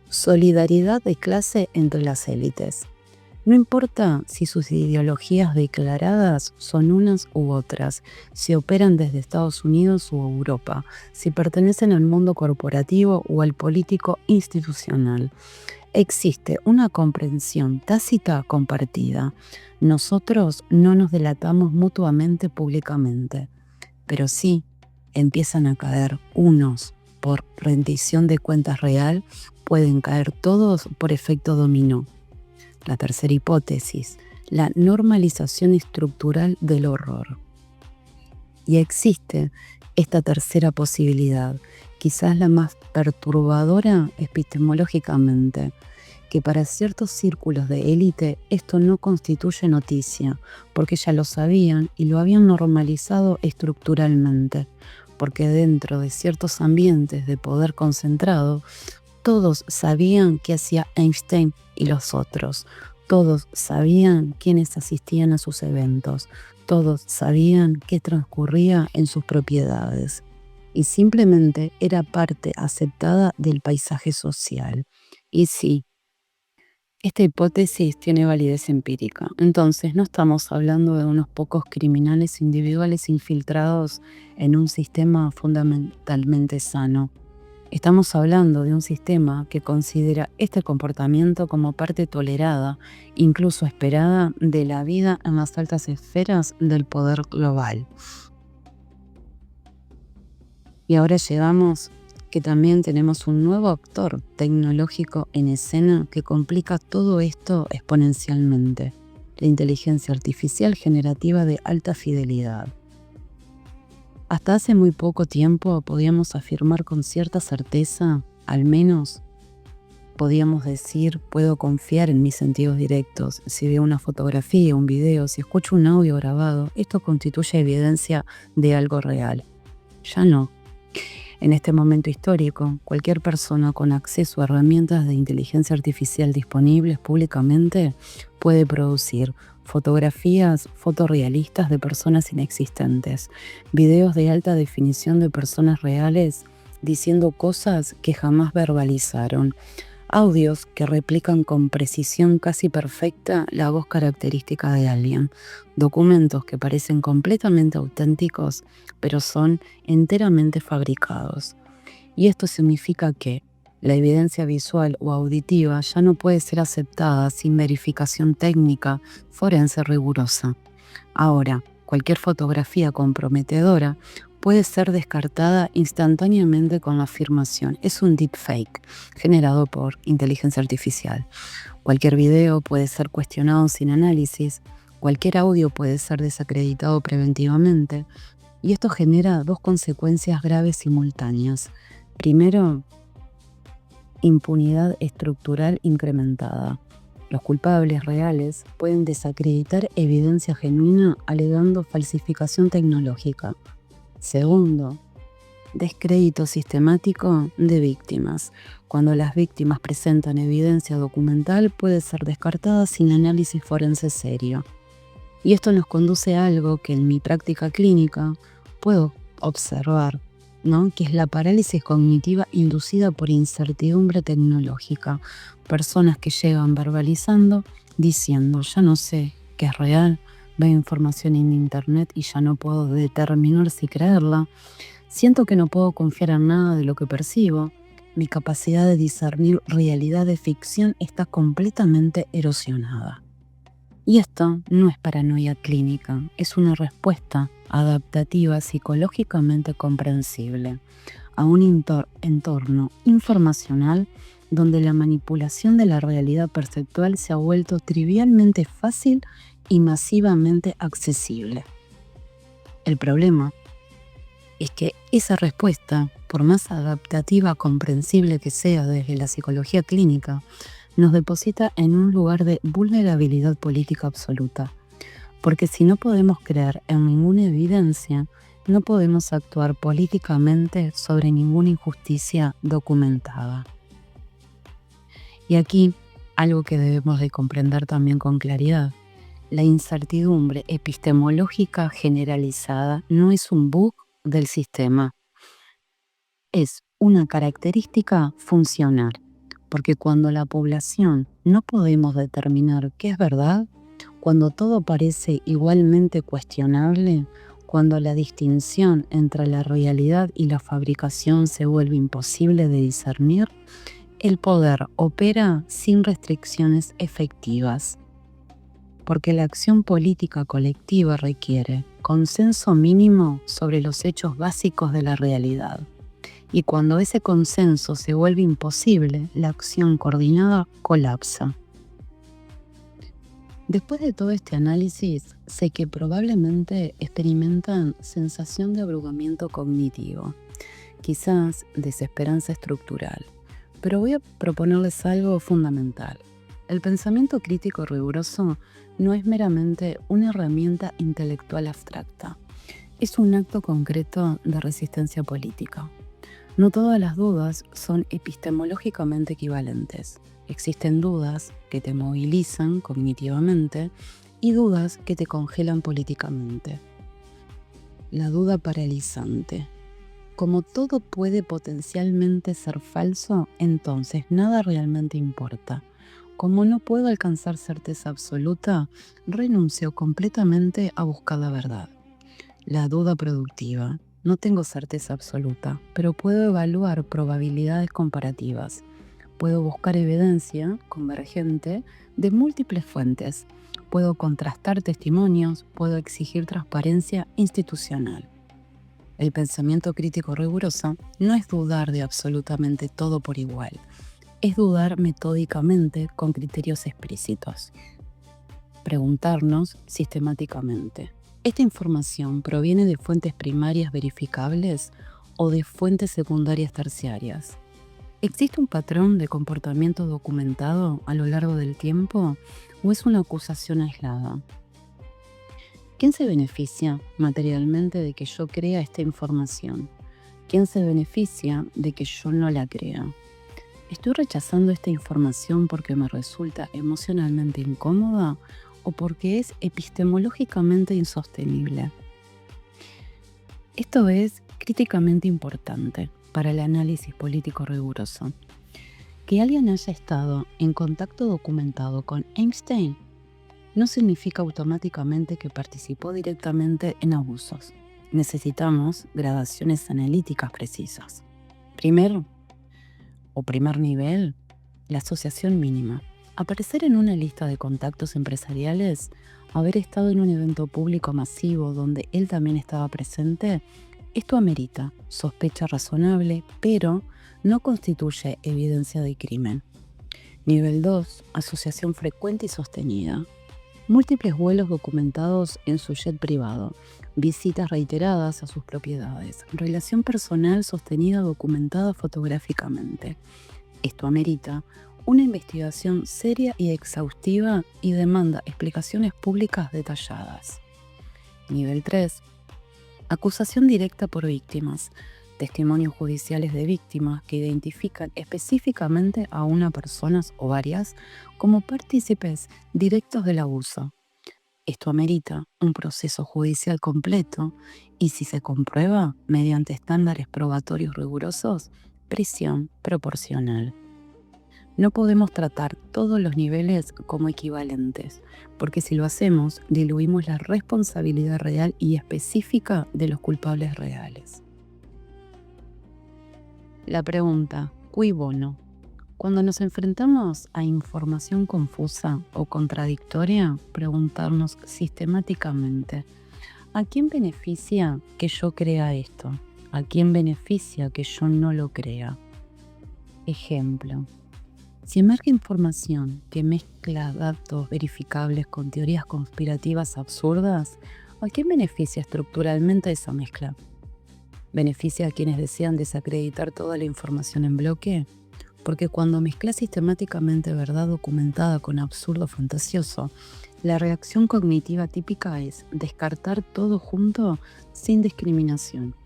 solidaridad de clase entre las élites. No importa si sus ideologías declaradas son unas u otras, si operan desde Estados Unidos o Europa, si pertenecen al mundo corporativo o al político institucional. Existe una comprensión tácita compartida. Nosotros no nos delatamos mutuamente públicamente, pero sí empiezan a caer unos por rendición de cuentas real, pueden caer todos por efecto dominó. La tercera hipótesis, la normalización estructural del horror. Y existe esta tercera posibilidad, quizás la más perturbadora epistemológicamente, que para ciertos círculos de élite esto no constituye noticia, porque ya lo sabían y lo habían normalizado estructuralmente, porque dentro de ciertos ambientes de poder concentrado, todos sabían qué hacía Einstein y los otros, todos sabían quiénes asistían a sus eventos, todos sabían qué transcurría en sus propiedades, y simplemente era parte aceptada del paisaje social. Y sí, esta hipótesis tiene validez empírica. Entonces, no estamos hablando de unos pocos criminales individuales infiltrados en un sistema fundamentalmente sano. Estamos hablando de un sistema que considera este comportamiento como parte tolerada, incluso esperada, de la vida en las altas esferas del poder global. Y ahora llegamos que también tenemos un nuevo actor tecnológico en escena que complica todo esto exponencialmente: la inteligencia artificial generativa de alta fidelidad. Hasta hace muy poco tiempo podíamos afirmar con cierta certeza, al menos podíamos decir, puedo confiar en mis sentidos directos. Si veo una fotografía, un video, si escucho un audio grabado, esto constituye evidencia de algo real. Ya no. En este momento histórico, cualquier persona con acceso a herramientas de inteligencia artificial disponibles públicamente puede producir fotografías fotorrealistas de personas inexistentes, videos de alta definición de personas reales diciendo cosas que jamás verbalizaron, audios que replican con precisión casi perfecta la voz característica de alguien, documentos que parecen completamente auténticos, pero son enteramente fabricados. Y esto significa que la evidencia visual o auditiva ya no puede ser aceptada sin verificación técnica forense rigurosa. Ahora, cualquier fotografía comprometedora puede ser descartada instantáneamente con la afirmación: es un deepfake generado por inteligencia artificial. Cualquier video puede ser cuestionado sin análisis, cualquier audio puede ser desacreditado preventivamente, y esto genera dos consecuencias graves simultáneas. Primero, impunidad estructural incrementada. Los culpables reales pueden desacreditar evidencia genuina alegando falsificación tecnológica. Segundo, descrédito sistemático de víctimas. Cuando las víctimas presentan evidencia documental, puede ser descartada sin análisis forense serio. Y esto nos conduce a algo que en mi práctica clínica puedo observar, ¿no? Que es la parálisis cognitiva inducida por incertidumbre tecnológica. Personas que llegan verbalizando, diciendo: ya no sé qué es real, veo información en internet y ya no puedo determinar si creerla, siento que no puedo confiar en nada de lo que percibo, mi capacidad de discernir realidad de ficción está completamente erosionada. Y esto no es paranoia clínica, es una respuesta adaptativa psicológicamente comprensible a un entorno informacional donde la manipulación de la realidad perceptual se ha vuelto trivialmente fácil y masivamente accesible. El problema es que esa respuesta, por más adaptativa comprensible que sea desde la psicología clínica, nos deposita en un lugar de vulnerabilidad política absoluta. Porque si no podemos creer en ninguna evidencia, no podemos actuar políticamente sobre ninguna injusticia documentada. Y aquí, algo que debemos de comprender también con claridad: la incertidumbre epistemológica generalizada no es un bug del sistema, es una característica funcional, porque cuando la población no podemos determinar qué es verdad, cuando todo parece igualmente cuestionable, cuando la distinción entre la realidad y la fabricación se vuelve imposible de discernir, el poder opera sin restricciones efectivas. Porque la acción política colectiva requiere consenso mínimo sobre los hechos básicos de la realidad. Y cuando ese consenso se vuelve imposible, la acción coordinada colapsa. Después de todo este análisis, sé que probablemente experimentan sensación de abrumamiento cognitivo, quizás desesperanza estructural, pero voy a proponerles algo fundamental. El pensamiento crítico riguroso no es meramente una herramienta intelectual abstracta, es un acto concreto de resistencia política. No todas las dudas son epistemológicamente equivalentes. Existen dudas que te movilizan cognitivamente y dudas que te congelan políticamente. La duda paralizante. Como todo puede potencialmente ser falso, entonces nada realmente importa. Como no puedo alcanzar certeza absoluta, renuncio completamente a buscar la verdad. La duda productiva. No tengo certeza absoluta, pero puedo evaluar probabilidades comparativas. Puedo buscar evidencia convergente de múltiples fuentes. Puedo contrastar testimonios, puedo exigir transparencia institucional. El pensamiento crítico riguroso no es dudar de absolutamente todo por igual, es dudar metódicamente con criterios explícitos. Preguntarnos sistemáticamente. ¿Esta información proviene de fuentes primarias verificables o de fuentes secundarias terciarias? ¿Existe un patrón de comportamiento documentado a lo largo del tiempo o es una acusación aislada? ¿Quién se beneficia materialmente de que yo crea esta información? ¿Quién se beneficia de que yo no la crea? ¿Estoy rechazando esta información porque me resulta emocionalmente incómoda o porque es epistemológicamente insostenible? Esto es críticamente importante para el análisis político riguroso. Que alguien haya estado en contacto documentado con Einstein no significa automáticamente que participó directamente en abusos. Necesitamos gradaciones analíticas precisas. Primero, primer nivel, la asociación mínima. Aparecer en una lista de contactos empresariales, haber estado en un evento público masivo donde él también estaba presente, esto amerita sospecha razonable, pero no constituye evidencia de crimen. Nivel 2. Asociación frecuente y sostenida. Múltiples vuelos documentados en su jet privado, visitas reiteradas a sus propiedades, relación personal sostenida documentada fotográficamente. Esto amerita una investigación seria y exhaustiva y demanda explicaciones públicas detalladas. Nivel 3. Acusación directa por víctimas. Testimonios judiciales de víctimas que identifican específicamente a una persona o varias como partícipes directos del abuso. Esto amerita un proceso judicial completo y, si se comprueba, mediante estándares probatorios rigurosos, prisión proporcional. No podemos tratar todos los niveles como equivalentes, porque si lo hacemos, diluimos la responsabilidad real y específica de los culpables reales. La pregunta, cui bono. Cuando nos enfrentamos a información confusa o contradictoria, preguntarnos sistemáticamente, ¿a quién beneficia que yo crea esto? ¿A quién beneficia que yo no lo crea? Ejemplo. Si emerge información que mezcla datos verificables con teorías conspirativas absurdas, ¿a quién beneficia estructuralmente esa mezcla? ¿Beneficia a quienes desean desacreditar toda la información en bloque? Porque cuando mezclas sistemáticamente verdad documentada con absurdo fantasioso, la reacción cognitiva típica es descartar todo junto sin discriminación.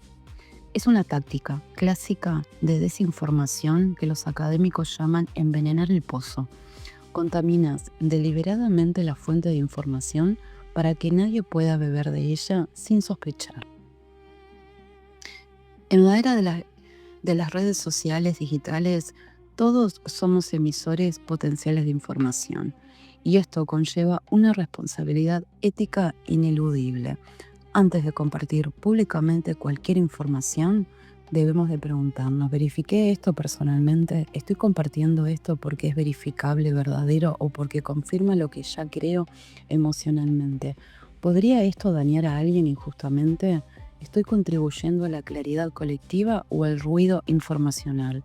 Es una táctica clásica de desinformación que los académicos llaman envenenar el pozo. Contaminas deliberadamente la fuente de información para que nadie pueda beber de ella sin sospechar. En la era de las redes sociales digitales, todos somos emisores potenciales de información, y esto conlleva una responsabilidad ética ineludible. Antes de compartir públicamente cualquier información, debemos de preguntarnos, ¿verifiqué esto personalmente? ¿Estoy compartiendo esto porque es verificable, verdadero o porque confirma lo que ya creo emocionalmente? ¿Podría esto dañar a alguien injustamente? ¿Estoy contribuyendo a la claridad colectiva o al ruido informacional?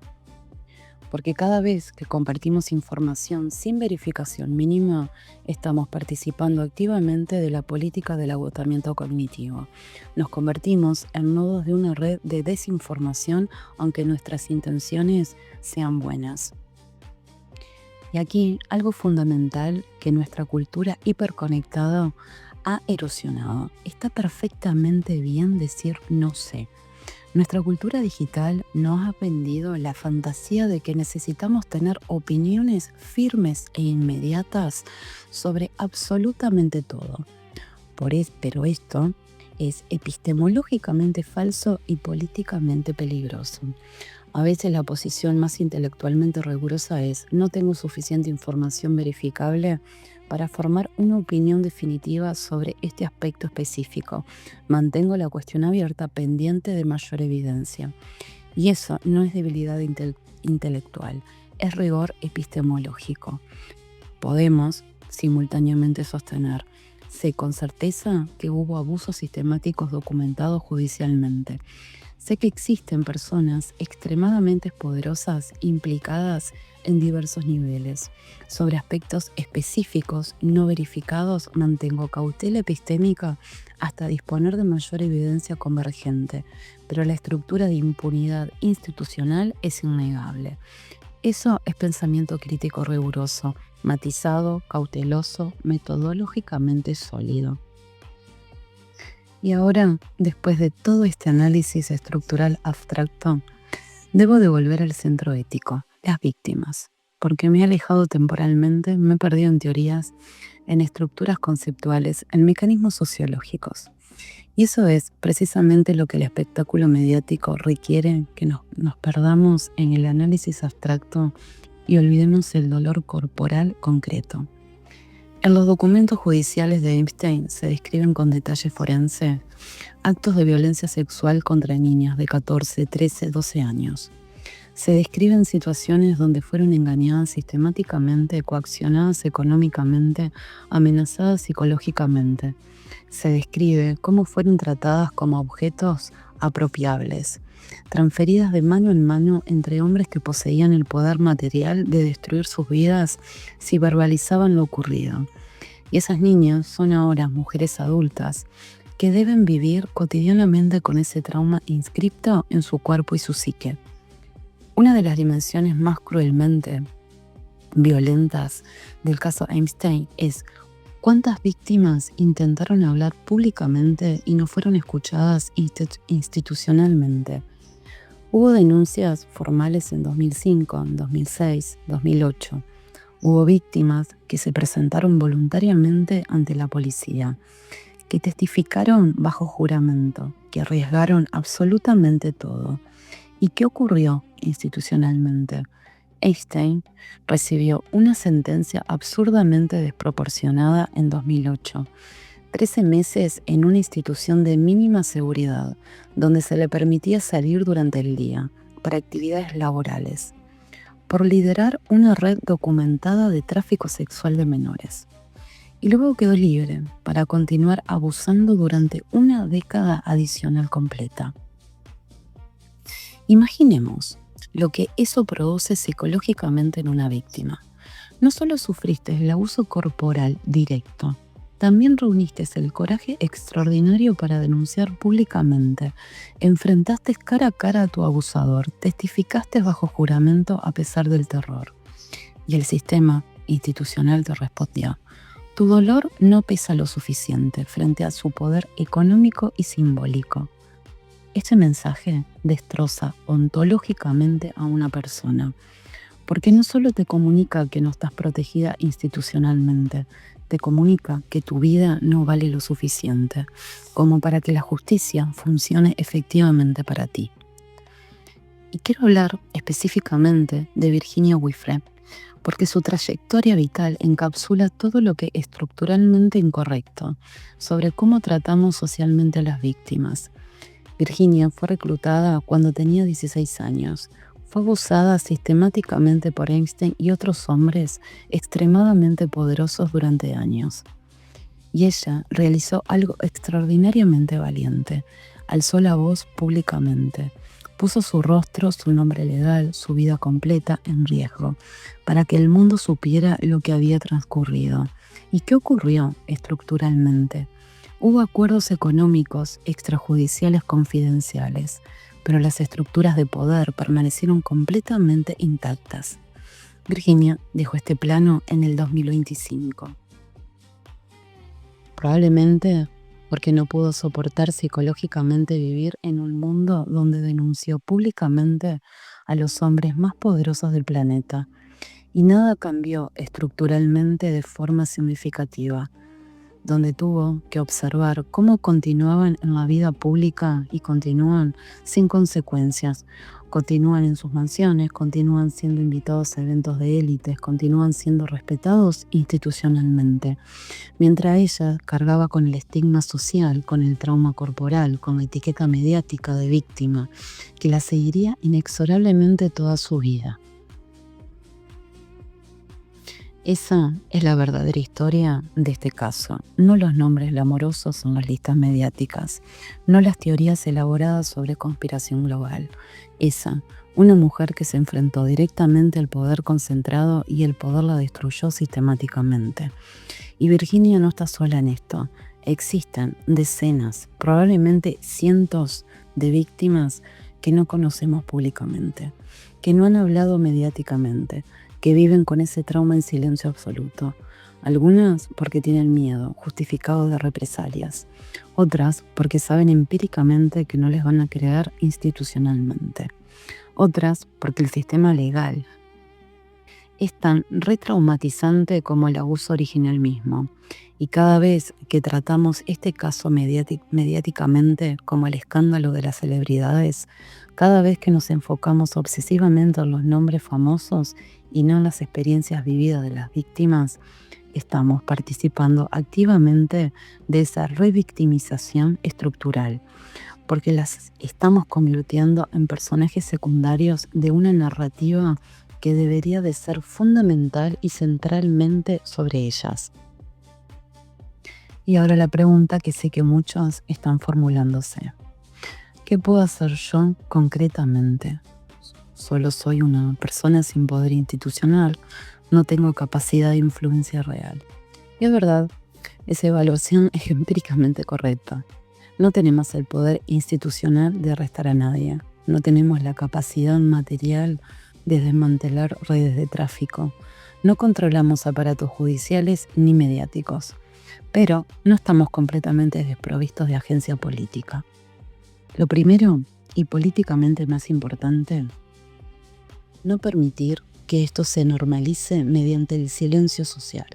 porque cada vez que compartimos información sin verificación mínima, estamos participando activamente de la política del agotamiento cognitivo. Nos convertimos en nodos de una red de desinformación, aunque nuestras intenciones sean buenas. Y aquí algo fundamental que nuestra cultura hiperconectada ha erosionado. Está perfectamente bien decir no sé. Nuestra cultura digital nos ha vendido la fantasía de que necesitamos tener opiniones firmes e inmediatas sobre absolutamente todo. Pero esto es epistemológicamente falso y políticamente peligroso. A veces la posición más intelectualmente rigurosa es: no tengo suficiente información verificable para formar una opinión definitiva sobre este aspecto específico. Mantengo la cuestión abierta pendiente de mayor evidencia. Y eso no es debilidad intelectual, es rigor epistemológico. Podemos simultáneamente sostener: sé con certeza que hubo abusos sistemáticos documentados judicialmente. Sé que existen personas extremadamente poderosas implicadas en diversos niveles. Sobre aspectos específicos no verificados mantengo cautela epistémica hasta disponer de mayor evidencia convergente, pero la estructura de impunidad institucional es innegable. Eso es pensamiento crítico riguroso, matizado, cauteloso, metodológicamente sólido. Y ahora, después de todo este análisis estructural abstracto, debo devolver al centro ético, las víctimas, porque me he alejado temporalmente, me he perdido en teorías, en estructuras conceptuales, en mecanismos sociológicos. Y eso es precisamente lo que el espectáculo mediático requiere, que nos perdamos en el análisis abstracto y olvidemos el dolor corporal concreto. En los documentos judiciales de Epstein se describen con detalle forense actos de violencia sexual contra niñas de 14, 13, 12 años. Se describen situaciones donde fueron engañadas sistemáticamente, coaccionadas económicamente, amenazadas psicológicamente. Se describe cómo fueron tratadas como objetos apropiables, transferidas de mano en mano entre hombres que poseían el poder material de destruir sus vidas si verbalizaban lo ocurrido. Y esas niñas son ahora mujeres adultas que deben vivir cotidianamente con ese trauma inscripto en su cuerpo y su psique. Una de las dimensiones más cruelmente violentas del caso Epstein es cuántas víctimas intentaron hablar públicamente y no fueron escuchadas institucionalmente. Hubo denuncias formales en 2005, 2006, 2008. Hubo víctimas que se presentaron voluntariamente ante la policía, que testificaron bajo juramento, que arriesgaron absolutamente todo. ¿Y qué ocurrió institucionalmente? Epstein recibió una sentencia absurdamente desproporcionada en 2008. 13 meses en una institución de mínima seguridad, donde se le permitía salir durante el día para actividades laborales, por liderar una red documentada de tráfico sexual de menores. Y luego quedó libre para continuar abusando durante una década adicional completa. Imaginemos lo que eso produce psicológicamente en una víctima. No solo sufriste el abuso corporal directo, también reuniste el coraje extraordinario para denunciar públicamente, enfrentaste cara a cara a tu abusador, testificaste bajo juramento a pesar del terror. Y el sistema institucional te respondió: tu dolor no pesa lo suficiente frente a su poder económico y simbólico. Este mensaje destroza ontológicamente a una persona, porque no solo te comunica que no estás protegida institucionalmente, te comunica que tu vida no vale lo suficiente como para que la justicia funcione efectivamente para ti. Y quiero hablar específicamente de Virginia Giuffre, porque su trayectoria vital encapsula todo lo que es estructuralmente incorrecto sobre cómo tratamos socialmente a las víctimas. Virginia fue reclutada cuando tenía 16 años. Fue abusada sistemáticamente por Epstein y otros hombres extremadamente poderosos durante años. Y ella realizó algo extraordinariamente valiente. Alzó la voz públicamente. Puso su rostro, su nombre legal, su vida completa en riesgo, para que el mundo supiera lo que había transcurrido. ¿Y qué ocurrió estructuralmente? Hubo acuerdos económicos extrajudiciales confidenciales, pero las estructuras de poder permanecieron completamente intactas. Virginia dejó este plano en el 2025. Probablemente porque no pudo soportar psicológicamente vivir en un mundo donde denunció públicamente a los hombres más poderosos del planeta, y nada cambió estructuralmente de forma significativa, donde tuvo que observar cómo continuaban en la vida pública y continúan sin consecuencias. Continúan en sus mansiones, continúan siendo invitados a eventos de élites, continúan siendo respetados institucionalmente. Mientras ella cargaba con el estigma social, con el trauma corporal, con la etiqueta mediática de víctima, que la seguiría inexorablemente toda su vida. Esa es la verdadera historia de este caso, no los nombres glamorosos en las listas mediáticas, no las teorías elaboradas sobre conspiración global. Esa, una mujer que se enfrentó directamente al poder concentrado y el poder la destruyó sistemáticamente. Y Virginia no está sola en esto. Existen decenas, probablemente cientos de víctimas que no conocemos públicamente, que no han hablado mediáticamente, que viven con ese trauma en silencio absoluto. Algunas porque tienen miedo, justificado de represalias. Otras porque saben empíricamente que no les van a creer institucionalmente. Otras porque el sistema legal es tan retraumatizante como el abuso original mismo. Y cada vez que tratamos este caso mediáticamente como el escándalo de las celebridades, cada vez que nos enfocamos obsesivamente en los nombres famosos y no en las experiencias vividas de las víctimas, estamos participando activamente de esa revictimización estructural, porque las estamos convirtiendo en personajes secundarios de una narrativa que debería de ser fundamental y centralmente sobre ellas. Y ahora la pregunta que sé que muchos están formulándose: ¿qué puedo hacer yo concretamente? Solo soy una persona sin poder institucional, no tengo capacidad de influencia real. Y es verdad, esa evaluación es empíricamente correcta. No tenemos el poder institucional de arrestar a nadie, no tenemos la capacidad material de desmantelar redes de tráfico, no controlamos aparatos judiciales ni mediáticos, pero no estamos completamente desprovistos de agencia política. Lo primero y políticamente más importante, no permitir que esto se normalice mediante el silencio social.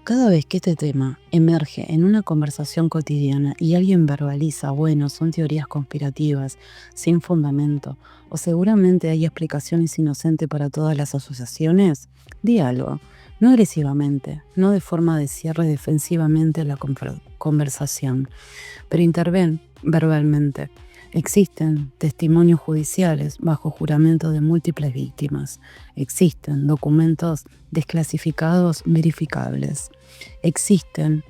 Cada vez que este tema emerge en una conversación cotidiana y alguien verbaliza, bueno, son teorías conspirativas, sin fundamento, o seguramente hay explicaciones inocentes para todas las asociaciones, di algo, no agresivamente, no de forma de cierre defensivamente la conversación, pero interven verbalmente. Existen testimonios judiciales bajo juramento de múltiples víctimas. Existen documentos desclasificados verificables. Existen,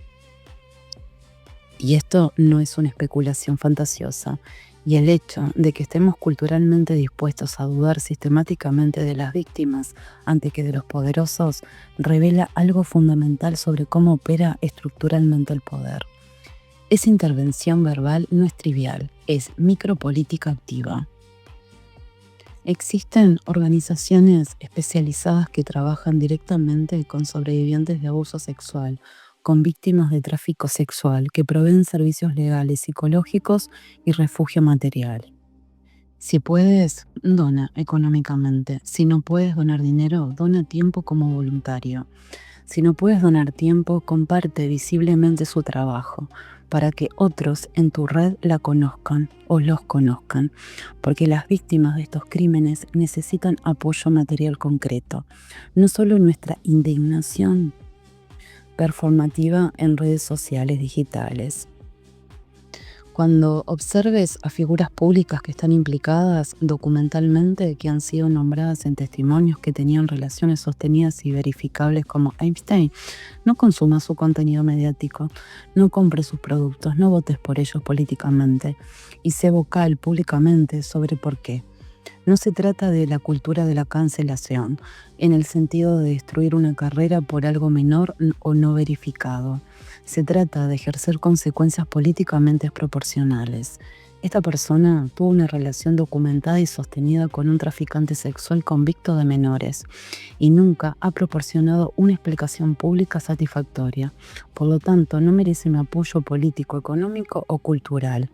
y esto no es una especulación fantasiosa, y el hecho de que estemos culturalmente dispuestos a dudar sistemáticamente de las víctimas antes que de los poderosos revela algo fundamental sobre cómo opera estructuralmente el poder. Esa intervención verbal no es trivial, es micropolítica activa. Existen organizaciones especializadas que trabajan directamente con sobrevivientes de abuso sexual, con víctimas de tráfico sexual, que proveen servicios legales, psicológicos y refugio material. Si puedes, dona económicamente. Si no puedes donar dinero, dona tiempo como voluntario. Si no puedes donar tiempo, comparte visiblemente su trabajo para que otros en tu red la conozcan o los conozcan, porque las víctimas de estos crímenes necesitan apoyo material concreto, no solo nuestra indignación performativa en redes sociales digitales. Cuando observes a figuras públicas que están implicadas documentalmente, que han sido nombradas en testimonios que tenían relaciones sostenidas y verificables como Epstein, no consumas su contenido mediático, no compres sus productos, no votes por ellos políticamente y sé vocal públicamente sobre por qué. No se trata de la cultura de la cancelación, en el sentido de destruir una carrera por algo menor o no verificado. Se trata de ejercer consecuencias políticamente proporcionales. Esta persona tuvo una relación documentada y sostenida con un traficante sexual convicto de menores y nunca ha proporcionado una explicación pública satisfactoria. Por lo tanto, no merece mi apoyo político, económico o cultural.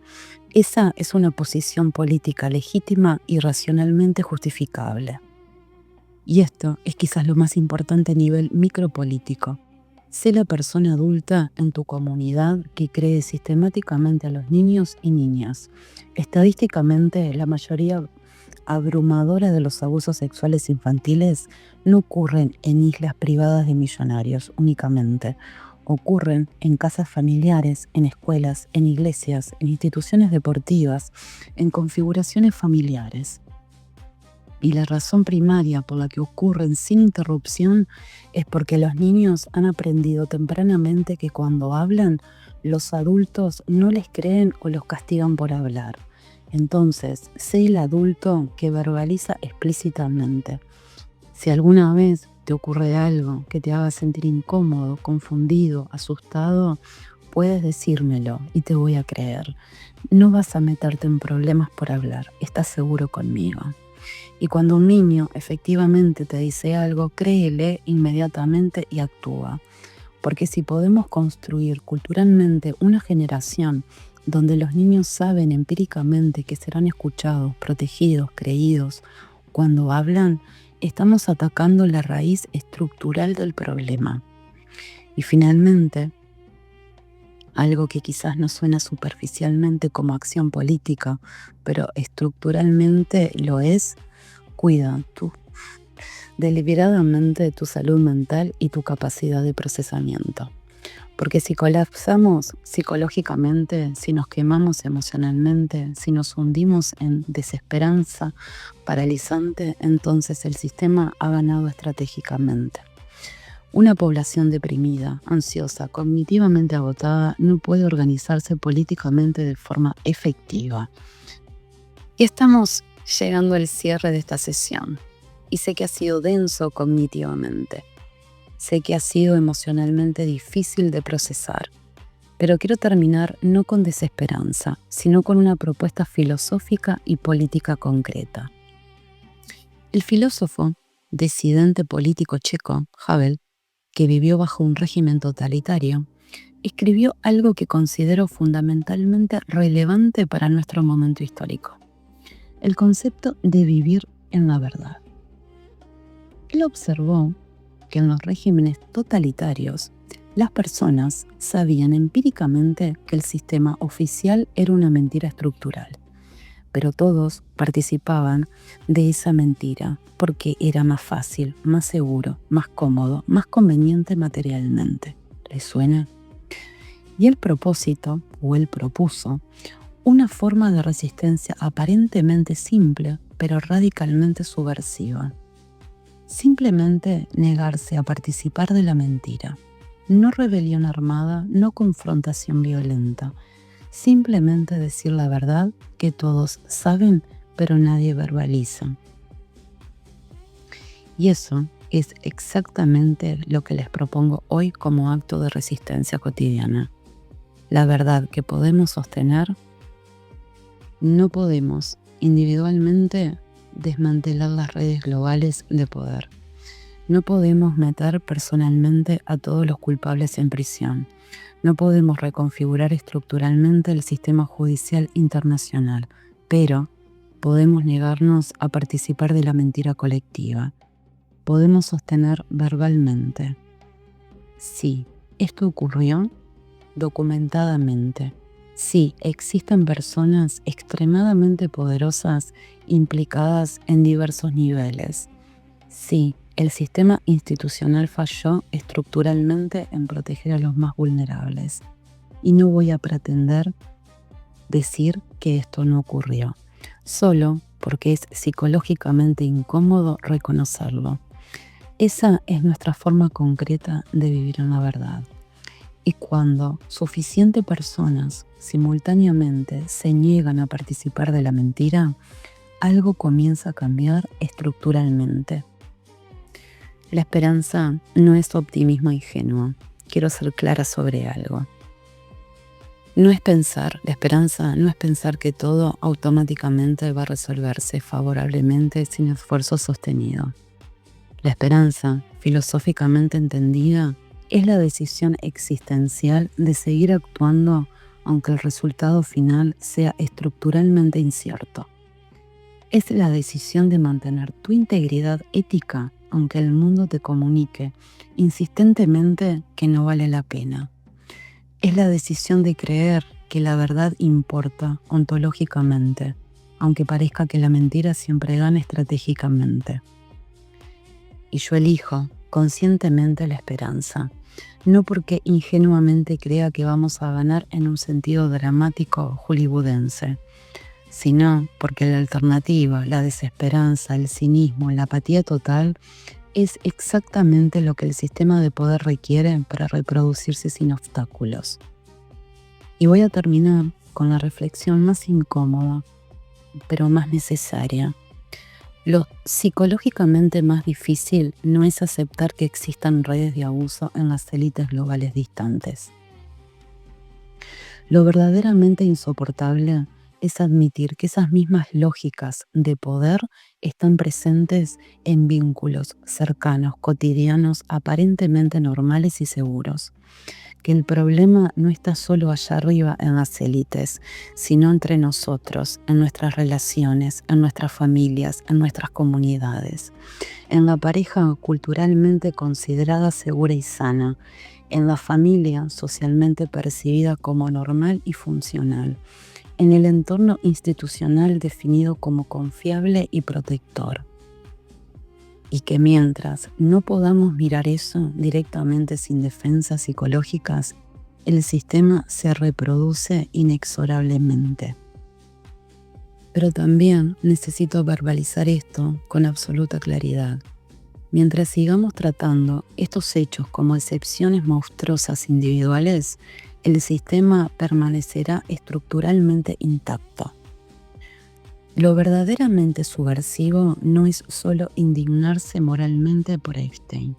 Esa es una posición política legítima y racionalmente justificable. Y esto es quizás lo más importante a nivel micropolítico. Sé la persona adulta en tu comunidad que cree sistemáticamente a los niños y niñas. Estadísticamente, la mayoría abrumadora de los abusos sexuales infantiles no ocurren en islas privadas de millonarios únicamente. Ocurren en casas familiares, en escuelas, en iglesias, en instituciones deportivas, en configuraciones familiares. Y la razón primaria por la que ocurren sin interrupción es porque los niños han aprendido tempranamente que cuando hablan, los adultos no les creen o los castigan por hablar. Entonces, sé el adulto que verbaliza explícitamente. Si alguna vez te ocurre algo que te haga sentir incómodo, confundido, asustado, puedes decírmelo y te voy a creer. No vas a meterte en problemas por hablar, estás seguro conmigo. Y cuando un niño efectivamente te dice algo, créele inmediatamente y actúa. Porque si podemos construir culturalmente una generación donde los niños saben empíricamente que serán escuchados, protegidos, creídos cuando hablan, estamos atacando la raíz estructural del problema. Y finalmente, algo que quizás no suena superficialmente como acción política, pero estructuralmente lo es, cuida deliberadamente tu salud mental y tu capacidad de procesamiento. Porque si colapsamos psicológicamente, si nos quemamos emocionalmente, si nos hundimos en desesperanza paralizante, entonces el sistema ha ganado estratégicamente. Una población deprimida, ansiosa, cognitivamente agotada no puede organizarse políticamente de forma efectiva. Y estamos llegando al cierre de esta sesión. Y sé que ha sido denso cognitivamente. Sé que ha sido emocionalmente difícil de procesar. Pero quiero terminar no con desesperanza, sino con una propuesta filosófica y política concreta. El filósofo, disidente político checo, Havel, que vivió bajo un régimen totalitario, escribió algo que considero fundamentalmente relevante para nuestro momento histórico: el concepto de vivir en la verdad. Él observó que en los regímenes totalitarios las personas sabían empíricamente que el sistema oficial era una mentira estructural, pero todos participaban de esa mentira porque era más fácil, más seguro, más cómodo, más conveniente materialmente. ¿Les suena? Y él propuso una forma de resistencia aparentemente simple, pero radicalmente subversiva. Simplemente negarse a participar de la mentira. No rebelión armada, no confrontación violenta. Simplemente decir la verdad que todos saben, pero nadie verbaliza. Y eso es exactamente lo que les propongo hoy como acto de resistencia cotidiana. La verdad que podemos sostener. No podemos individualmente desmantelar las redes globales de poder. No podemos meter personalmente a todos los culpables en prisión. No podemos reconfigurar estructuralmente el sistema judicial internacional, pero podemos negarnos a participar de la mentira colectiva. Podemos sostener verbalmente: sí, esto ocurrió documentadamente. Sí, existen personas extremadamente poderosas implicadas en diversos niveles. Sí, el sistema institucional falló estructuralmente en proteger a los más vulnerables. Y no voy a pretender decir que esto no ocurrió, solo porque es psicológicamente incómodo reconocerlo. Esa es nuestra forma concreta de vivir en la verdad. Y cuando suficientes personas simultáneamente se niegan a participar de la mentira, algo comienza a cambiar estructuralmente. La esperanza no es optimismo ingenuo. Quiero ser clara sobre algo. La esperanza no es pensar que todo automáticamente va a resolverse favorablemente sin esfuerzo sostenido. La esperanza, filosóficamente entendida, es la decisión existencial de seguir actuando aunque el resultado final sea estructuralmente incierto. Es la decisión de mantener tu integridad ética aunque el mundo te comunique insistentemente que no vale la pena. Es la decisión de creer que la verdad importa ontológicamente, aunque parezca que la mentira siempre gana estratégicamente. Y yo elijo conscientemente la esperanza, no porque ingenuamente crea que vamos a ganar en un sentido dramático hollywoodense, sino porque la alternativa, la desesperanza, el cinismo, la apatía total es exactamente lo que el sistema de poder requiere para reproducirse sin obstáculos. Y voy a terminar con la reflexión más incómoda, pero más necesaria. Lo psicológicamente más difícil no es aceptar que existan redes de abuso en las élites globales distantes. Lo verdaderamente insoportable es admitir que esas mismas lógicas de poder están presentes en vínculos cercanos, cotidianos, aparentemente normales y seguros. Que el problema no está solo allá arriba en las élites, sino entre nosotros, en nuestras relaciones, en nuestras familias, en nuestras comunidades, en la pareja culturalmente considerada segura y sana, en la familia socialmente percibida como normal y funcional, en el entorno institucional definido como confiable y protector. Y que mientras no podamos mirar eso directamente sin defensas psicológicas, el sistema se reproduce inexorablemente. Pero también necesito verbalizar esto con absoluta claridad. Mientras sigamos tratando estos hechos como excepciones monstruosas individuales, el sistema permanecerá estructuralmente intacto. Lo verdaderamente subversivo no es solo indignarse moralmente por Epstein.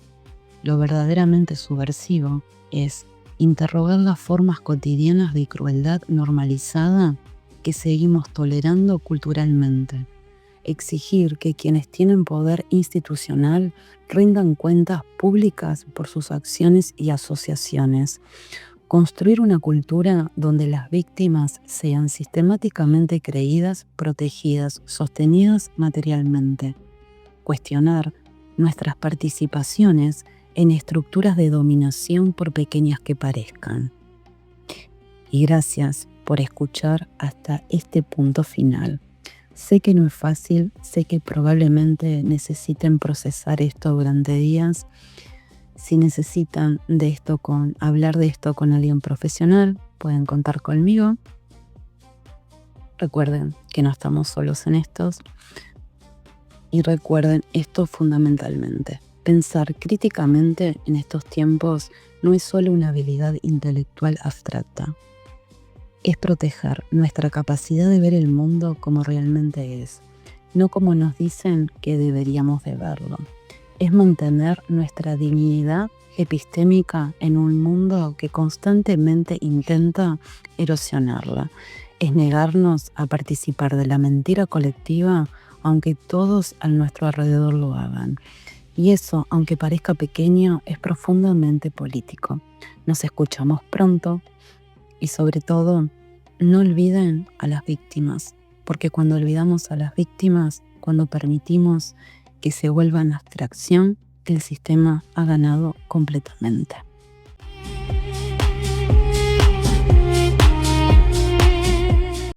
Lo verdaderamente subversivo es interrogar las formas cotidianas de crueldad normalizada que seguimos tolerando culturalmente. Exigir que quienes tienen poder institucional rindan cuentas públicas por sus acciones y asociaciones. Construir una cultura donde las víctimas sean sistemáticamente creídas, protegidas, sostenidas materialmente. Cuestionar nuestras participaciones en estructuras de dominación por pequeñas que parezcan. Y gracias por escuchar hasta este punto final. Sé que no es fácil, sé que probablemente necesiten procesar esto durante días. Si necesitan hablar de esto con alguien profesional, pueden contar conmigo. Recuerden que no estamos solos en estos. Y recuerden esto fundamentalmente. Pensar críticamente en estos tiempos no es solo una habilidad intelectual abstracta. Es proteger nuestra capacidad de ver el mundo como realmente es, no como nos dicen que deberíamos de verlo. Es mantener nuestra dignidad epistémica en un mundo que constantemente intenta erosionarla. Es negarnos a participar de la mentira colectiva aunque todos a nuestro alrededor lo hagan. Y eso, aunque parezca pequeño, es profundamente político. Nos escuchamos pronto y sobre todo, no olviden a las víctimas, porque cuando olvidamos a las víctimas, cuando permitimos que se vuelvan abstracción, el sistema ha ganado completamente.